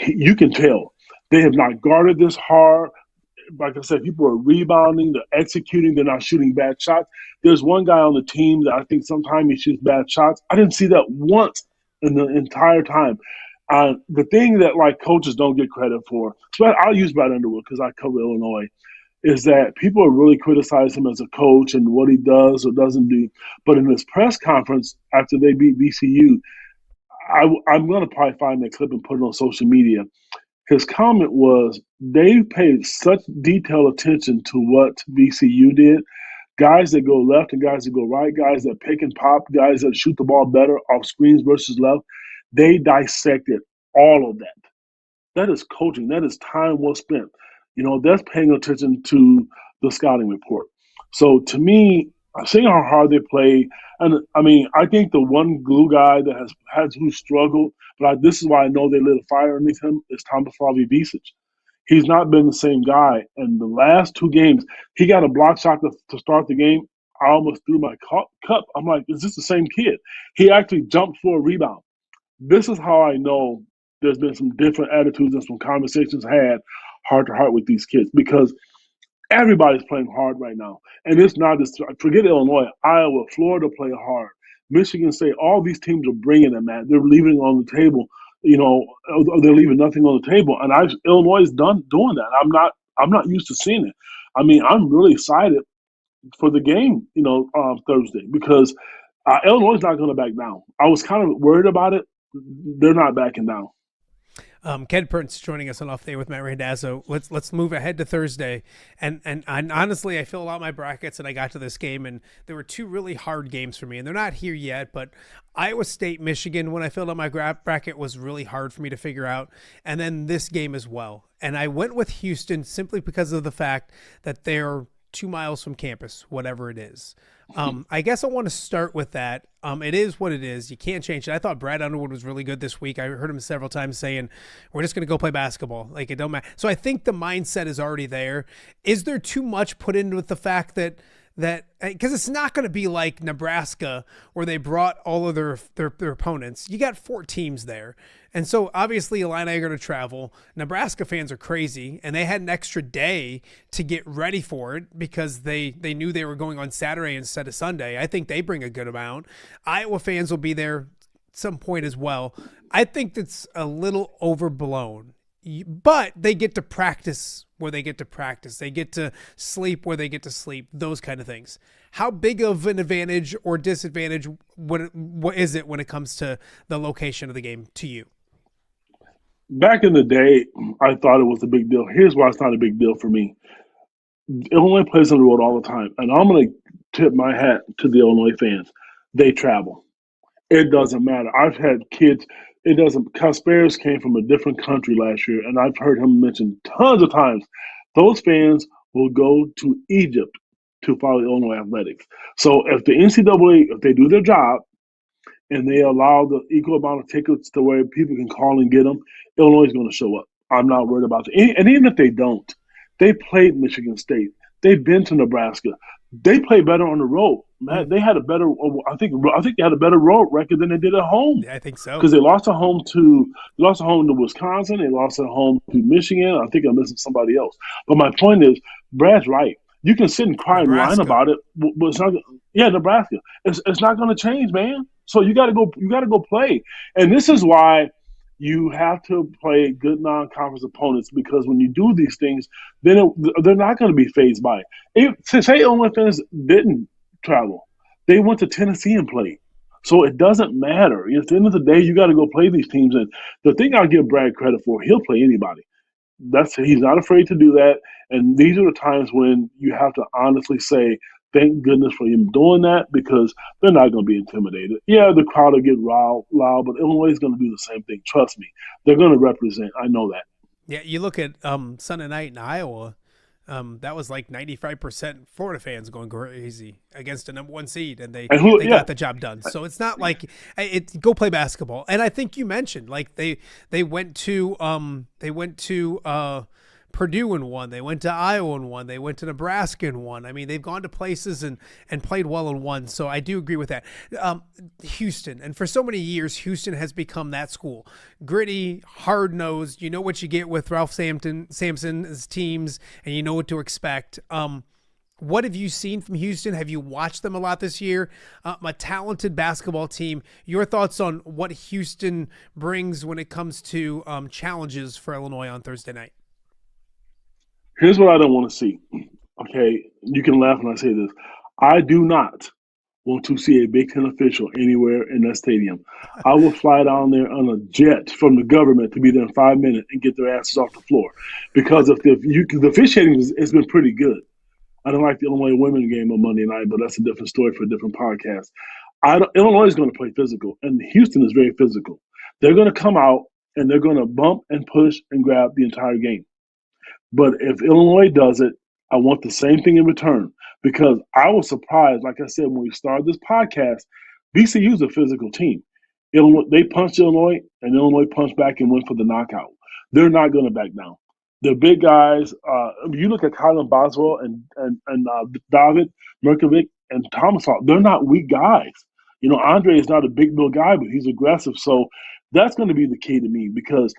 You can tell they have not guarded this hard. Like I said, people are rebounding, they're executing, they're not shooting bad shots. There's one guy on the team that I think sometimes he shoots bad shots. I didn't see that once in the entire time. The thing that like coaches don't get credit for, so I'll use Brad Underwood because I cover Illinois, is that people are really criticize him as a coach and what he does or doesn't do. But in his press conference after they beat VCU, I'm going to probably find that clip and put it on social media. His comment was, they paid such detailed attention to what VCU did. Guys that go left and guys that go right, guys that pick and pop, guys that shoot the ball better off screens versus left. They dissected all of that. That is coaching. That is time well spent. That's paying attention to the scouting report. So to me, seeing how hard they play, and I mean, I think the one glue guy that who struggled, but this is why I know they lit a fire underneath him, is Tomislav Visic. He's not been the same guy. And the last 2 games, he got a block shot to start the game. I almost threw my cup. I'm like, is this the same kid? He actually jumped for a rebound. This is how I know there's been some different attitudes and some conversations had heart to heart with these kids, because everybody's playing hard right now. And it's not just, forget Illinois, Iowa, Florida play hard. Michigan State, all these teams are bringing it, man. They're leaving it on the table, they're leaving nothing on the table. And Illinois is done doing that. I'm not used to seeing it. I mean, I'm really excited for the game, Thursday, because Illinois is not going to back down. I was kind of worried about it. They're not backing down. Kedric Prince joining us on Off Day with Matt Randazzo. Let's move ahead to Thursday. And honestly, I filled out my brackets and I got to this game, and there were 2 really hard games for me, and they're not here yet, but Iowa State, Michigan, when I filled out my bracket, was really hard for me to figure out. And then this game as well. And I went with Houston simply because of the fact that they're 2 miles from campus, whatever it is. I guess I want to start with that. It is what it is. You can't change it. I thought Brad Underwood was really good this week. I heard him several times saying, we're just going to go play basketball. Like, it don't matter. So I think the mindset is already there. Is there too much put into the fact that because it's not going to be like Nebraska where they brought all of their opponents. You got 4 teams there. And so obviously Illini are going to travel. Nebraska fans are crazy, and they had an extra day to get ready for it because they knew they were going on Saturday instead of Sunday. I think they bring a good amount. Iowa fans will be there at some point as well. I think that's a little overblown. But they get to practice where they get to practice. They get to sleep where they get to sleep, those kind of things. How big of an advantage or disadvantage what is it when it comes to the location of the game to you? back in the day, I thought it was a big deal. Here's why it's not a big deal for me. Illinois plays on the road all the time, and I'm going to tip my hat to the Illinois fans. They travel. It doesn't matter. I've had kids. It doesn't. Casperas came from a different country last year, and I've heard him mention tons of times. Those fans will go to Egypt to follow Illinois athletics. So if the NCAA, if they do their job, and they allow the equal amount of tickets to where people can call and get them, Illinois is going to show up. I'm not worried about it. And even if they don't, they played Michigan State. They've been to Nebraska. They play better on the road. Man, they had a better. I think they had a better road record than they did at home. Yeah, I think so. Because they lost at home to Wisconsin. They lost at home to Michigan. I think I'm missing somebody else. But my point is, Brad's right. You can sit and cry and whine about it, but it's not. Yeah, Nebraska. It's not going to change, man. So you got to go. You got to go play. And this is why you have to play good non-conference opponents, because when you do these things, then they're not going to be fazed by it. Say Illinois fans didn't travel, they went to Tennessee and played. So it doesn't matter. At the end of the day, you got to go play these teams. And the thing I'll give Brad credit for, he'll play anybody. He's not afraid to do that. And these are the times when you have to honestly say, thank goodness for him doing that, because they're not going to be intimidated. Yeah, the crowd will get loud, but Illinois is going to do the same thing. Trust me. They're going to represent. I know that. Yeah, you look at Sunday night in Iowa, that was like 95% Florida fans going crazy against the number 1 seed, and they got the job done. So it's not like go play basketball. And I think you mentioned like they went to Purdue and won. They went to Iowa and won. They went to Nebraska and won. I mean, they've gone to places and played well and won. So I do agree with that. Houston, and for so many years, Houston has become that school. Gritty, hard-nosed. You know what you get with Ralph Sampson's teams, and you know what to expect. What have you seen from Houston? Have you watched them a lot this year? A talented basketball team. Your thoughts on what Houston brings when it comes to challenges for Illinois on Thursday night? Here's what I don't want to see. Okay, you can laugh when I say this. I do not want to see a Big Ten official anywhere in that stadium. I will fly down there on a jet from the government to be there in 5 minutes and get their asses off the floor. Because if the officiating has been pretty good. I don't like the Illinois women game on Monday night, but that's a different story for a different podcast. Illinois is going to play physical, and Houston is very physical. They're going to come out, and they're going to bump and push and grab the entire game. But if Illinois does it, I want the same thing in return, because I was surprised, like I said, when we started this podcast, VCU is a physical team. They punched Illinois, and Illinois punched back and went for the knockout. They're not going to back down. They're big guys. You look at Kylan Boswell and David Merkovic and Thomas Hall. They're not weak guys. You know, Andre is not a big build guy, but he's aggressive. So that's going to be the key to me, because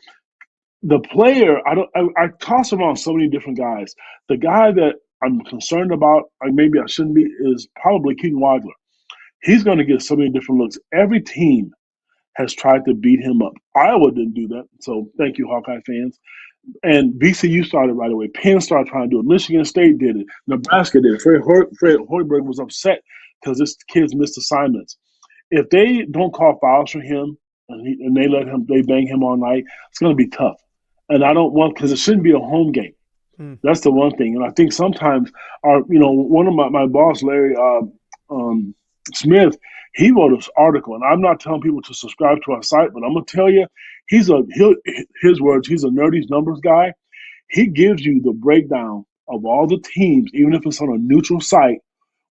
the player, I toss around so many different guys. The guy that I'm concerned about, maybe I shouldn't be, is probably Keaton Wagler. He's going to get so many different looks. Every team has tried to beat him up. Iowa didn't do that, so thank you, Hawkeye fans. And VCU started right away. Penn started trying to do it. Michigan State did it. Nebraska did it. Fred Hoiberg was upset because his kids missed assignments. If they don't call fouls for him and they bang him all night, it's going to be tough. And I don't want, because it shouldn't be a home game. That's the one thing. And I think sometimes one of my boss, Larry Smith, he wrote this article, and I'm not telling people to subscribe to our site, but I'm gonna tell you, his words, he's a nerdy numbers guy. He gives you the breakdown of all the teams, even if it's on a neutral site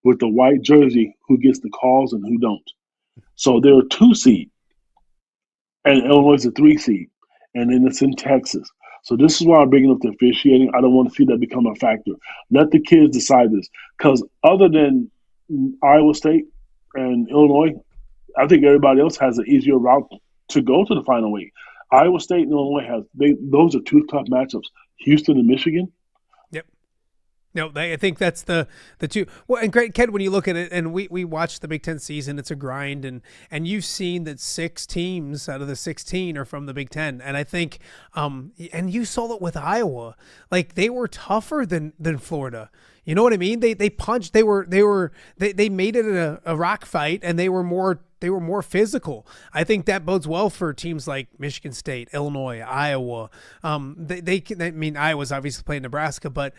with the white jersey, who gets the calls and who don't. So they're a 2 seed, and Illinois is a 3 seed, and then it's in Texas. So this is why I'm bringing up the officiating. I don't want to see that become a factor. Let the kids decide this, because other than Iowa State and Illinois, I think everybody else has an easier route to go to the final week. Iowa State and Illinois those are 2 tough matchups. Houston and Michigan. Yep. No, I think that's the 2. Well, and great, Ken, when you look at it, and we watched the Big Ten season, it's a grind, and you've seen that 6 teams out of the 16 are from the Big Ten, and I think, and you saw it with Iowa, like they were tougher than Florida. You know what I mean? They punched. They made it a rock fight, and they were more more physical. I think that bodes well for teams like Michigan State, Illinois, Iowa. Iowa's obviously playing Nebraska, but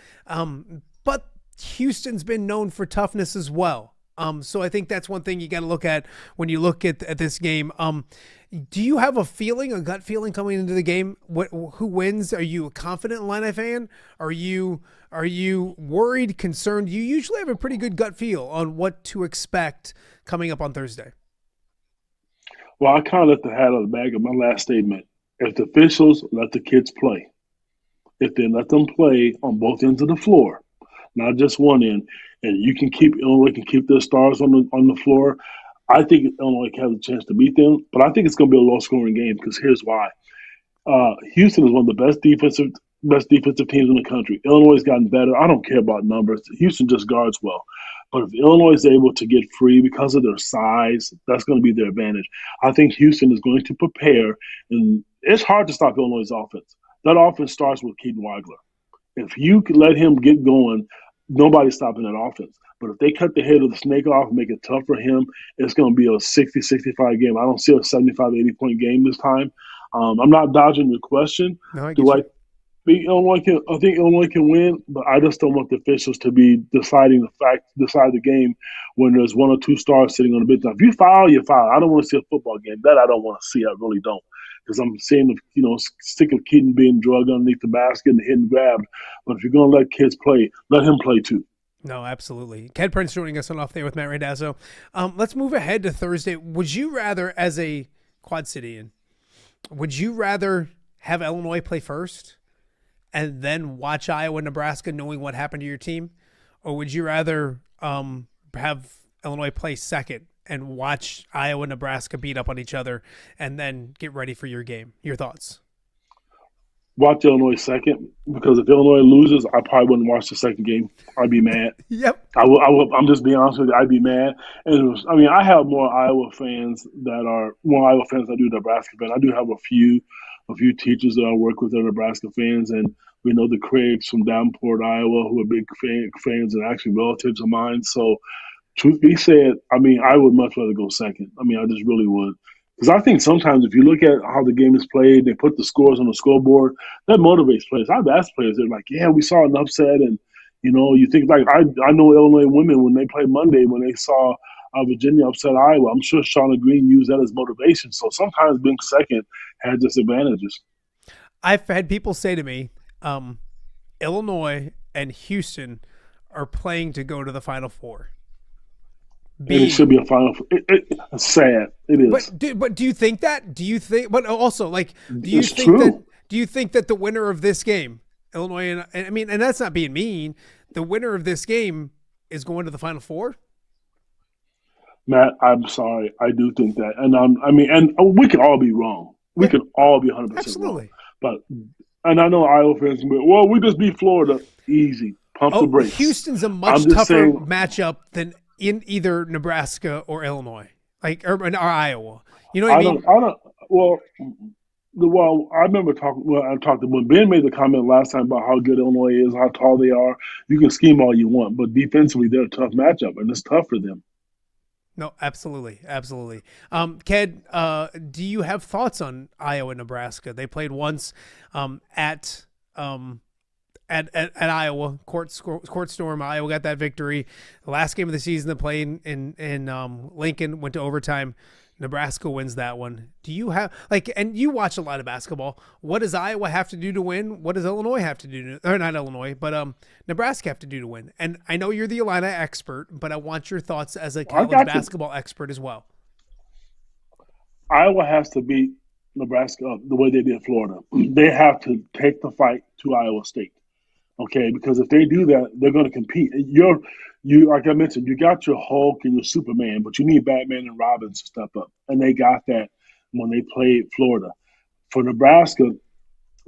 Houston's been known for toughness as well. So I think that's one thing you got to look at when you look at this game. Do you have a gut feeling coming into the game? Who wins? Are you a confident Illini fan? Are you worried, concerned? You usually have a pretty good gut feel on what to expect coming up on Thursday. Well, I kind of let the hat out of the bag of my last statement. If the officials let the kids play, if they let them play on both ends of the floor, not just one end, and Illinois can keep their stars on the floor, I think Illinois has a chance to beat them, but I think it's going to be a low-scoring game because here's why. Houston is one of the best defensive teams in the country. Illinois has gotten better. I don't care about numbers. Houston just guards well. But if Illinois is able to get free because of their size, that's going to be their advantage. I think Houston is going to prepare, and it's hard to stop Illinois' offense. That offense starts with Keaton Weigler. If you can let him get going, nobody's stopping that offense. But if they cut the head of the snake off and make it tough for him, it's going to be a 60-65 game. I don't see a 75, 80-point game this time. I'm not dodging your question. No, Do I think Illinois can win? But I just don't want the officials to be decide the game when there's one or two stars sitting on the bench. Now, if you foul, you foul. I don't want to see a football game. That I don't want to see. I really don't. Because I'm seeing, sick of Keaton being drugged underneath the basket and hitting grabbed. But if you're going to let kids play, let him play too. No, absolutely. Kedric Prince joining us on Off There with Matt Randazzo. Let's move ahead to Thursday. Would you rather, as a Quad Cityan, would you rather have Illinois play first and then watch Iowa, Nebraska, knowing what happened to your team? Or would you rather have Illinois play second and watch Iowa, Nebraska beat up on each other and then get ready for your game? Your thoughts? Watch Illinois second, because if Illinois loses, I probably wouldn't watch the second game. I'd be mad. Yep. I will. I'm just being honest with you. I'd be mad. And I have more Iowa fans than I do Nebraska fans. I do have a few teachers that I work with that are Nebraska fans, and we know the Craigs from Davenport, Iowa, who are big fans and actually relatives of mine. So, truth be said, I would much rather go second. I just really would. Because I think sometimes if you look at how the game is played, they put the scores on the scoreboard, that motivates players. I've asked players, they're like, yeah, we saw an upset. And, you think, like, I know Illinois women, when they played Monday, when they saw Virginia upset Iowa, I'm sure Shauna Green used that as motivation. So sometimes being second has disadvantages. I've had people say to me, Illinois and Houston are playing to go to the Final Four. And it should be a Final Four. It's sad. It is. But do you think that? Do you think? But also, like, do you It's think true. that? Do you think that the winner of this game, Illinois, and that's not being mean, the winner of this game is going to the Final Four? Matt, I'm sorry. I do think that. And we can all be wrong. We can all be 100% Absolutely. wrong. And I know Iowa fans can be, well, we just beat Florida. Easy. Pump the brakes. Houston's a much tougher matchup than in either Nebraska or Illinois, or Iowa. You know what I mean? I remember talking when Ben made the comment last time about how good Illinois is, how tall they are. You can scheme all you want, but defensively they're a tough matchup, and it's tough for them. No, absolutely. Ked, do you have thoughts on Iowa, Nebraska? They played once at Iowa, Court Storm. Iowa got that victory. The last game of the season, they played in Lincoln, went to overtime. Nebraska wins that one. Do you have and you watch a lot of basketball. What does Iowa have to do to win? What does Illinois have to do or not Illinois, but Nebraska have to do to win? And I know you're the Illini expert, but I want your thoughts as a college basketball expert as well. Iowa has to beat Nebraska the way they did Florida. They have to take the fight to Iowa State. Okay, because if they do that, they're going to compete. You like I mentioned, you got your Hulk and your Superman, but you need Batman and Robin to step up, and they got that when they played Florida. For Nebraska,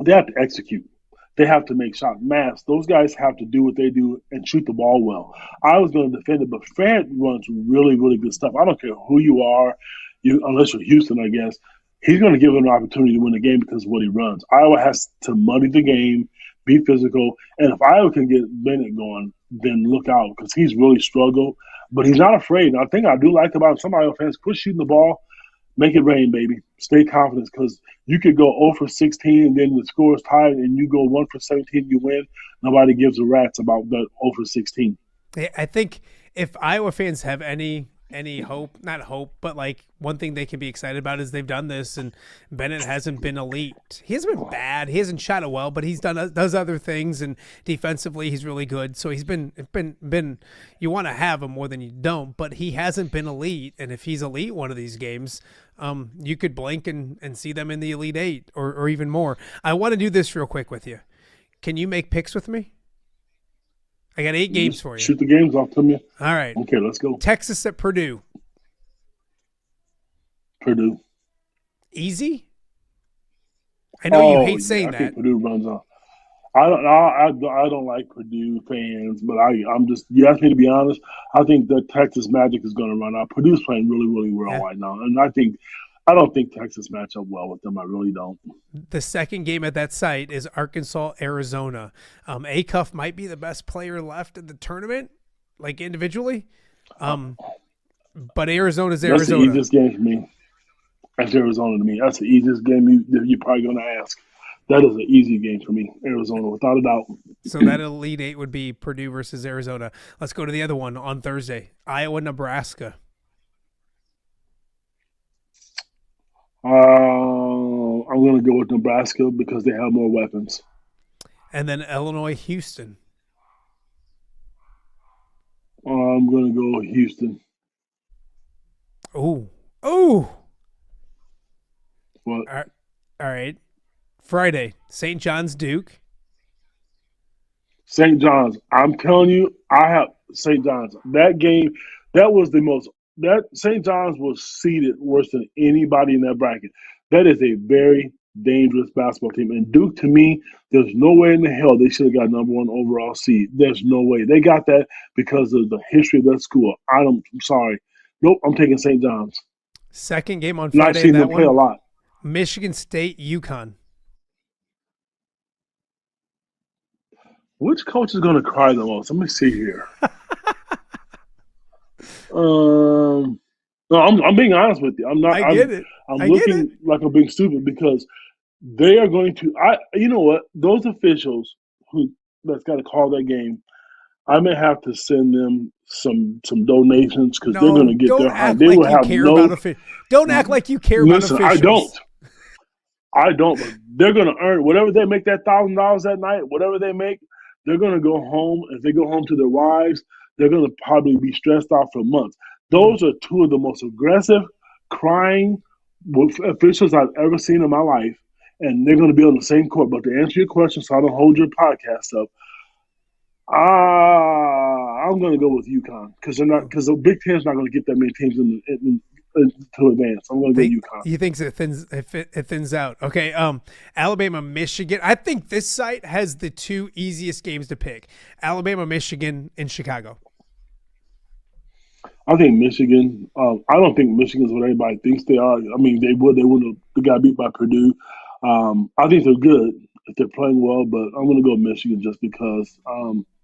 they have to execute. They have to make shots. Those guys have to do what they do and shoot the ball well. I was going to defend it, but Fant runs really, really good stuff. I don't care who you are, unless you're Houston, I guess. He's going to give them an opportunity to win the game because of what he runs. Iowa has to muddy the game, be physical, and if Iowa can get Bennett going, then look out because he's really struggled. But he's not afraid. And I think I do like about him, some Iowa fans, quit shooting the ball, make it rain, baby. Stay confident because you could go 0 for 16 and then the score is tied and you go 1 for 17, you win. Nobody gives a rat's about that 0 for 16. I think if Iowa fans have any hope, not hope, but like one thing they can be excited about is they've done this, and Bennett hasn't been elite. He hasn't been bad. He hasn't shot it well, but he's does other things, and defensively he's really good. So he's been you want to have him more than you don't, but he hasn't been elite. And if he's elite one of these games, you could blink and see them in the Elite Eight or even more. I want to do this real quick with you. Can you make picks with me? I got 8 games for you. Shoot the games off to me. All right. Okay, let's go. Texas at Purdue. Purdue. Easy? I know you hate saying I that. think Purdue runs off. I don't like Purdue fans, but I'm just, you asked me to be honest, I think the Texas Magic is going to run out. Purdue's playing really, really well right now. And I don't think Texas match up well with them. I really don't. The second game at that site is Arkansas, Arizona. Acuff might be the best player left in the tournament, like individually. But Arizona's Arizona. That's the easiest game for me. That's Arizona to me. That's the easiest game you're probably going to ask. That is an easy game for me, Arizona, without a doubt. So that Elite Eight would be Purdue versus Arizona. Let's go to the other one on Thursday. Iowa, Nebraska. I'm going to go with Nebraska because they have more weapons. And then Illinois, Houston. I'm going to go Houston. Oh. What? All right. Friday, St. John's, Duke. St. John's. I'm telling you, I have St. John's. That game, that was the most. That St. John's was seeded worse than anybody in that bracket. That is a very dangerous basketball team. And Duke, to me, there's no way in the hell they should have got number 1 overall seed. There's no way. They got that because of the history of that school. I'm sorry. Nope, I'm taking St. John's. Second game on Friday. Not seeing them play a lot. Michigan State, UConn. Which coach is going to cry the most? Let me see here. No, I'm being honest with you. I'm not. I get it. I'm looking like I'm being stupid because they are going to. You know what? Those officials that's got to call that game, I may have to send them some donations because they're going to get their high. They will have no. Don't act like you care about officials. I don't. But they're going to earn whatever they make that $1,000 that night. Whatever they make, they're going to go home. If they go home to their wives, they're going to probably be stressed out for months. Those are 2 of the most aggressive, crying officials I've ever seen in my life, and they're going to be on the same court. But to answer your question, so I don't hold your podcast up, I'm going to go with UConn because the Big Ten's not going to get that many teams to advance. I'm going to go UConn. You think it thins out? Okay. Alabama, Michigan. I think this site has the 2 easiest games to pick: Alabama, Michigan, and Chicago. I think Michigan. I don't think Michigan's what everybody thinks they are. I mean, they would have got beat by Purdue. I think they're good if they're playing well, but I'm going to go Michigan just because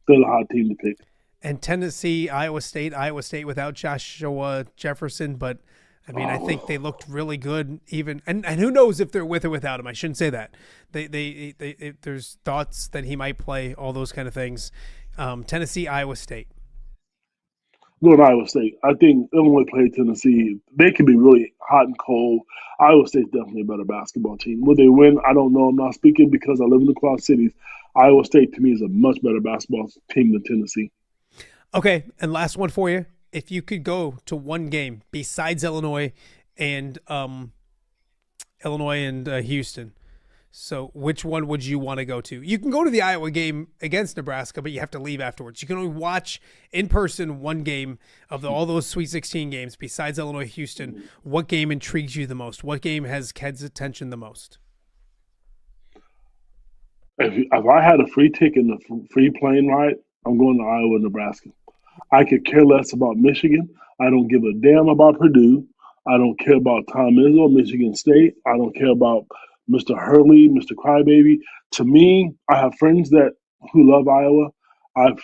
they're the hot team to pick. And Tennessee, Iowa State without Joshua Jefferson, but I mean, I think they looked really good. Even and who knows if they're with or without him? I shouldn't say that. They there's thoughts that he might play, all those kind of things. Tennessee, Iowa State. Go to Iowa State. I think Illinois played Tennessee. They can be really hot and cold. Iowa State's definitely a better basketball team. Will they win? I don't know. I'm not speaking because I live in the Quad Cities. Iowa State, to me, is a much better basketball team than Tennessee. Okay, and last one for you. If you could go to one game besides Illinois and Houston, so which one would you want to go to? You can go to the Iowa game against Nebraska, but you have to leave afterwards. You can only watch in person one game of all those Sweet 16 games besides Illinois, Houston. What game intrigues you the most? What game has Ked's attention the most? If I had a free ticket and a free plane ride, I'm going to Iowa, Nebraska. I could care less about Michigan. I don't give a damn about Purdue. I don't care about Tom Izzo, Michigan State. I don't care about Mr. Hurley, Mr. Crybaby. To me, I have friends who love Iowa.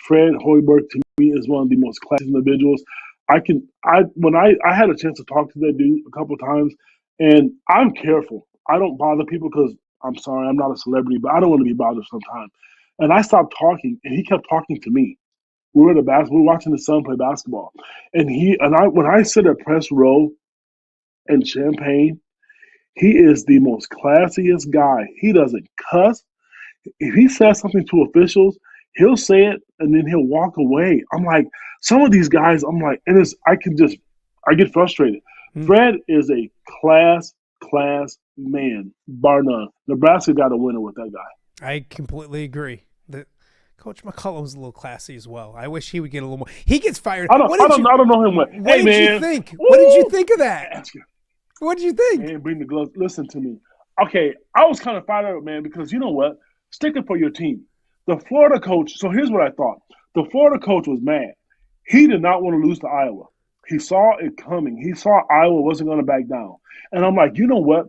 Fred Hoiberg to me is one of the most classy individuals. I had a chance to talk to that dude a couple of times, and I'm careful. I don't bother people because I'm sorry, I'm not a celebrity, but I don't want to be bothered sometimes. And I stopped talking, and he kept talking to me. We were at we were watching his son play basketball, and when I sit at press row in Champaign, he is the most classiest guy. He doesn't cuss. If he says something to officials, he'll say it and then he'll walk away. I'm like, some of these guys, I'm like, I get frustrated. Fred is a class man, bar none. Nebraska got a winner with that guy. I completely agree. Coach McCollum's a little classy as well. I wish he would get a little more. He gets fired. I don't know him. What did you think? What did you think of that? What did you think? Man, bring the gloves. Listen to me. Okay, I was kind of fired up, man, because you know what? Stick it for your team. The Florida coach, so here's what I thought. The Florida coach was mad. He did not want to lose to Iowa. He saw it coming. He saw Iowa wasn't going to back down. And I'm like, you know what?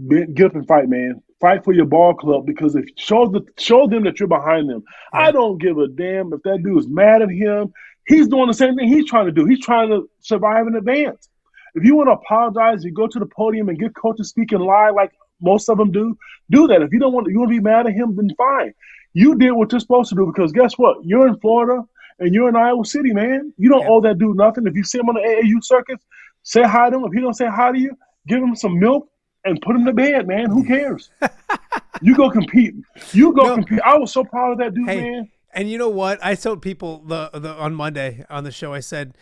Get up and fight, man. Fight for your ball club, because if show them that you're behind them. I don't give a damn if that dude is mad at him. He's doing the same thing he's trying to do. He's trying to survive and advance. If you want to apologize, you go to the podium and get coaches speaking lie like most of them do that. If you want to be mad at him, then fine. You did what you're supposed to do, because guess what? You're in Florida and you're in Iowa City, man. You don't owe that dude nothing. If you see him on the AAU circuits, say hi to him. If he don't say hi to you, give him some milk and put him to bed, man. Who cares? You go compete. Compete. I was so proud of that dude, man. And you know what? I told people on Monday on the show, I said,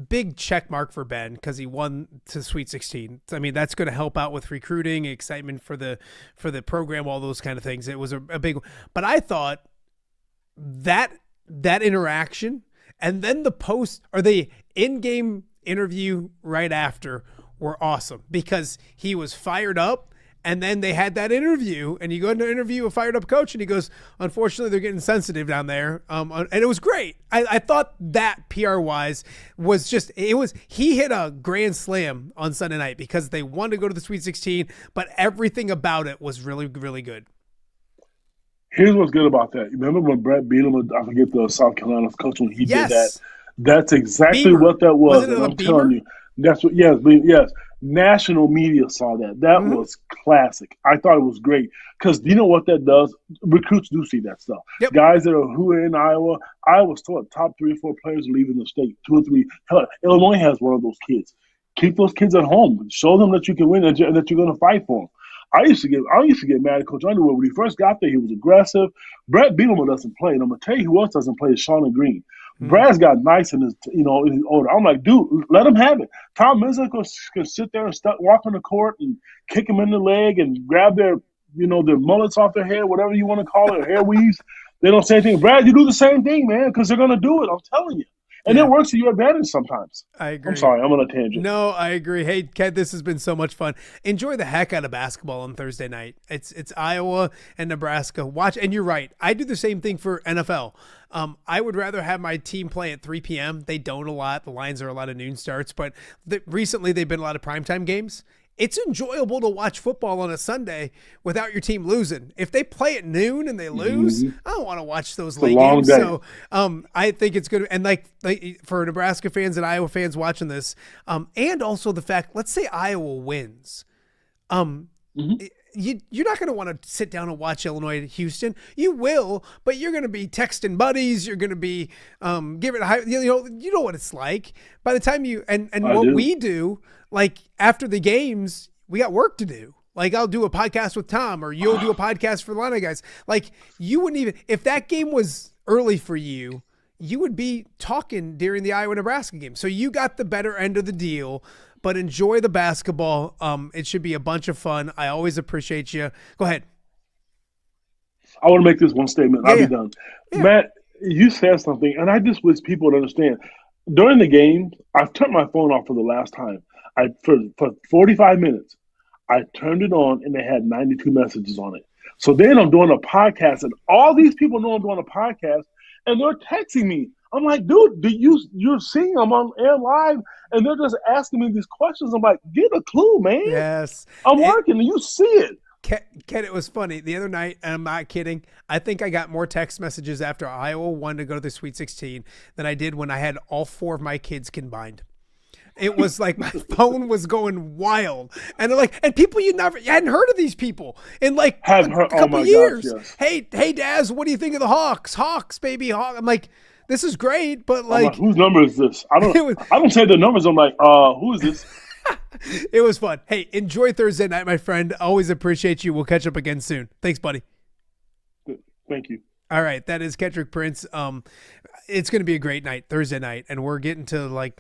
big check mark for Ben because he won to Sweet 16. I mean, that's going to help out with recruiting, excitement for the program, all those kind of things. It was a big one. But I thought that interaction and then the post or the in-game interview right after were awesome because he was fired up. And then they had that interview, and you go into interview a fired-up coach, and he goes, unfortunately, they're getting sensitive down there. And it was great. I thought that PR-wise was just – he hit a grand slam on Sunday night because they wanted to go to the Sweet 16, but everything about it was really, really good. Here's what's good about that. Remember when Brett Bielema, I forget the South Carolina coach, when he did that? That's exactly what that was. And I'm telling you, that's what – yes. National media saw that. That was classic. I thought it was great because you know what that does? Recruits do see that stuff. Yep. Guys who are in Iowa, Iowa's taught top 3 or 4 players leaving the state. 2 or 3. Hell, Illinois has one of those kids. Keep those kids at home. Show them that you can win and that you're going to fight for them. I used to get mad at Coach Underwood when he first got there. He was aggressive. Brett Bielema doesn't play, and I'm gonna tell you who else doesn't play is Shauna Green. Brad's got nice in his order. I'm like, dude, let him have it. Tom Izzo can sit there and walk on the court and kick him in the leg and grab their mullets off their hair, whatever you want to call it, hair weaves. They don't say anything. Brad, you do the same thing, man, because they're gonna do it. I'm telling you. And it works to your advantage sometimes. I agree. I'm sorry, I'm on a tangent. No, I agree. Hey, Ken, this has been so much fun. Enjoy the heck out of basketball on Thursday night. It's Iowa and Nebraska. Watch, and you're right. I do the same thing for NFL. I would rather have my team play at 3 p.m. They don't a lot. The lines are a lot of noon starts, but recently they've been a lot of primetime games. It's enjoyable to watch football on a Sunday without your team losing. If they play at noon and they lose, I don't want to watch those late games. Day. So I think it's good. And like for Nebraska fans and Iowa fans watching this, and also the fact, let's say Iowa wins. You're not going to want to sit down and watch Illinois at Houston. You will, but you're going to be texting buddies. You're going to be giving high. You know what it's like. By the time we do, like after the games, we got work to do. Like I'll do a podcast with Tom, or you'll do a podcast for the Illini guys. Like you wouldn't even if that game was early for you. You would be talking during the Iowa-Nebraska game. So you got the better end of the deal. But enjoy the basketball. It should be a bunch of fun. I always appreciate you. Go ahead. I want to make this one statement. I'll be done. Yeah. Matt, you said something, and I just wish people would understand. During the game, I've turned my phone off for the last time. For 45 minutes, I turned it on, and they had 92 messages on it. So then I'm doing a podcast, and all these people know I'm doing a podcast, and they're texting me. I'm like, dude, you're seeing them on air live, and they're just asking me these questions. I'm like, get a clue, man. Yes. I'm working, and you see it. Ken, it was funny. The other night, and I'm not kidding, I think I got more text messages after Iowa won to go to the Sweet 16 than I did when I had all 4 of my kids combined. It was like my phone was going wild, and they're like, and people you hadn't heard of these people in like a couple years. Gosh, yes. Hey, Daz, what do you think of the Hawks? Hawks, baby, Hawks. I'm like, this is great, but like, whose number is this? I don't say the numbers. I'm like, who is this? It was fun. Hey, enjoy Thursday night, my friend. Always appreciate you. We'll catch up again soon. Thanks, buddy. Thank you. All right, that is Kedric Prince. It's going to be a great night, Thursday night, and we're getting to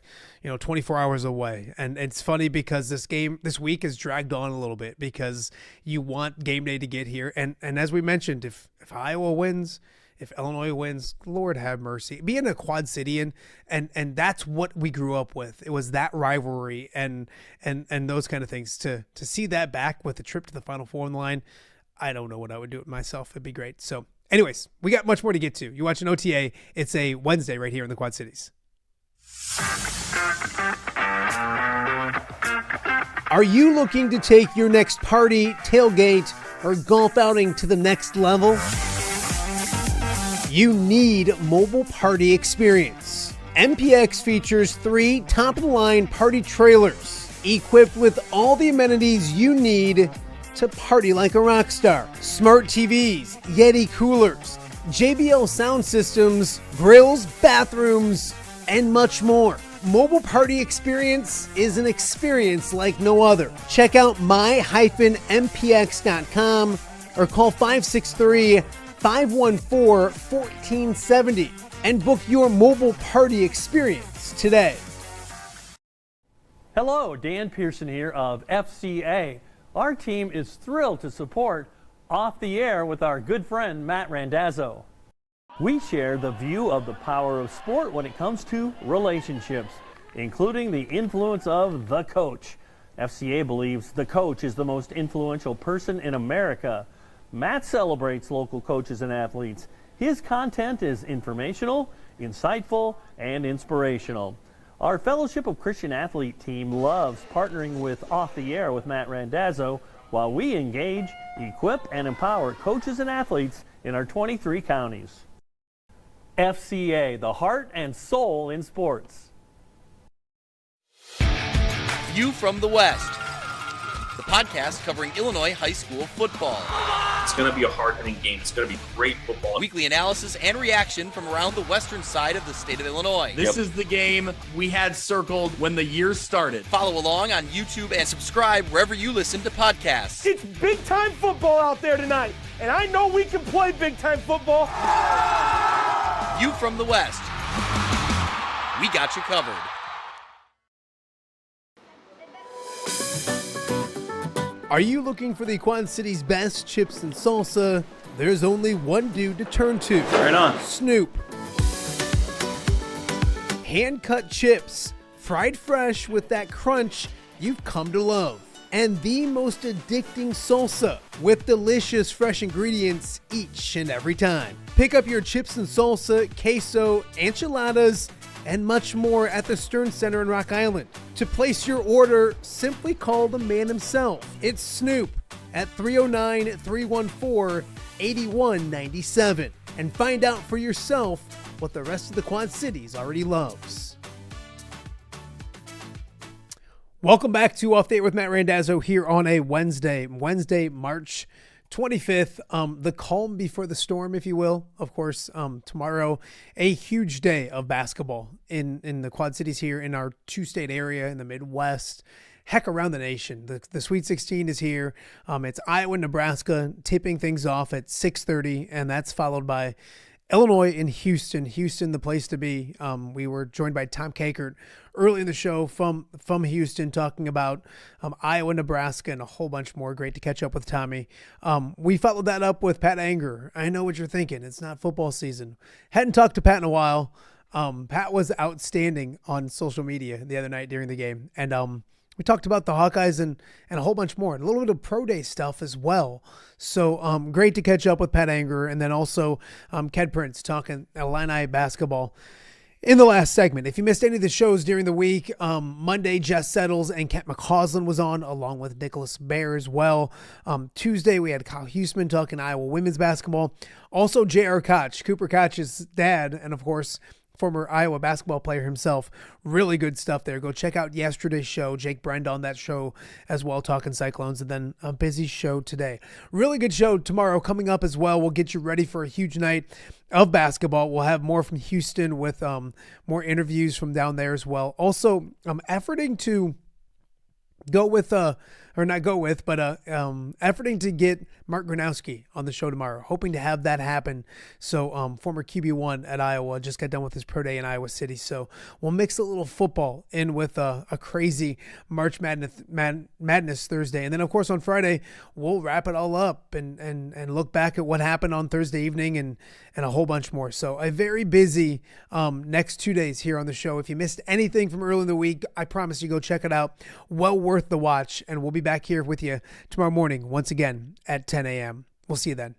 24 hours away. And it's funny because this week is dragged on a little bit because you want game day to get here. And as we mentioned, if Iowa wins, if Illinois wins, Lord have mercy. Being a Quad Cityan, and that's what we grew up with. It was that rivalry and those kind of things. To see that back with the trip to the Final Four on the line, I don't know what I would do with myself. It'd be great. So anyways, we got much more to get to. You watch an OTA. It's a Wednesday right here in the Quad Cities. Are you looking to take your next party, tailgate, or golf outing to the next level? You need mobile party experience. MPX features 3 top-of-the-line party trailers equipped with all the amenities you need to party like a rock star. Smart TVs, Yeti coolers, JBL sound systems, grills, bathrooms, and much more. Mobile party experience is an experience like no other. Check out my-mpx.com or call 563-514-1470 and book your mobile party experience today. Hello, Dan Pearson here of FCA. Our team is thrilled to support Off the Air with our good friend Matt Randazzo. We share the view of the power of sport when it comes to relationships, including the influence of the coach. FCA believes the coach is the most influential person in America. Matt celebrates local coaches and athletes. His content is informational, insightful, and inspirational. Our Fellowship of Christian Athlete team loves partnering with Off the Air with Matt Randazzo while we engage, equip, and empower coaches and athletes in our 23 counties. FCA, the heart and soul in sports. View from the West, the podcast covering Illinois high school football. It's going to be a hard-hitting game. It's going to be great football. Weekly analysis and reaction from around the western side of the state of Illinois. This is the game we had circled when the year started. Follow along on YouTube and subscribe wherever you listen to podcasts. It's big-time football out there tonight, and I know we can play big-time football. View from the West. We got you covered. Are you looking for the Quad City's best chips and salsa? There's only one dude to turn to. Right on. Snoop. Hand-cut chips, fried fresh with that crunch you've come to love. And the most addicting salsa with delicious fresh ingredients each and every time. Pick up your chips and salsa, queso, enchiladas, and much more at the Stern Center in Rock Island. To place your order, simply call the man himself. It's Snoop at 309-314-8197 and find out for yourself what the rest of the Quad Cities already loves. Welcome back to Off the Air with Matt Randazzo here on a Wednesday, March 25th, the calm before the storm, if you will. Of course, tomorrow, a huge day of basketball in the Quad Cities here in our 2-state area in the Midwest. Heck, around the nation. The Sweet 16 is here. It's Iowa, Nebraska, tipping things off at 6:30, and that's followed by Illinois and Houston. Houston, the place to be. We were joined by Tom Kakert early in the show from Houston talking about Iowa, Nebraska, and a whole bunch more. Great to catch up with Tommy. We followed that up with Pat Anger. I know what you're thinking. It's not football season. Hadn't talked to Pat in a while. Pat was outstanding on social media the other night during the game. And we talked about the Hawkeyes and a whole bunch more, and a little bit of pro day stuff as well. So great to catch up with Pat Anger, and then also Kedric Prince talking Illini basketball. In the last segment, if you missed any of the shows during the week, Monday, Jess Settles and Kent McCausland was on, along with Nicholas Baer as well. Tuesday, we had Kyle Huseman talking Iowa women's basketball. Also, J.R. Koch, Cooper Koch's dad, and of course, former Iowa basketball player himself. Really good stuff there. Go check out yesterday's show. Jake Brend on that show as well, talking Cyclones, and then a busy show today. Really good show tomorrow coming up as well. We'll get you ready for a huge night of basketball. We'll have more from Houston with more interviews from down there as well. Also, I'm efforting to go with efforting to get Mark Gronowski on the show tomorrow, hoping to have that happen. So former QB1 at Iowa just got done with his pro day in Iowa City. So we'll mix a little football in with a crazy March Madness Thursday. And then, of course, on Friday, we'll wrap it all up and look back at what happened on Thursday evening and a whole bunch more. So a very busy next 2 days here on the show. If you missed anything from early in the week, I promise you go check it out. Well worth the watch. And we'll be back here with you tomorrow morning once again at 10 a.m. We'll see you then.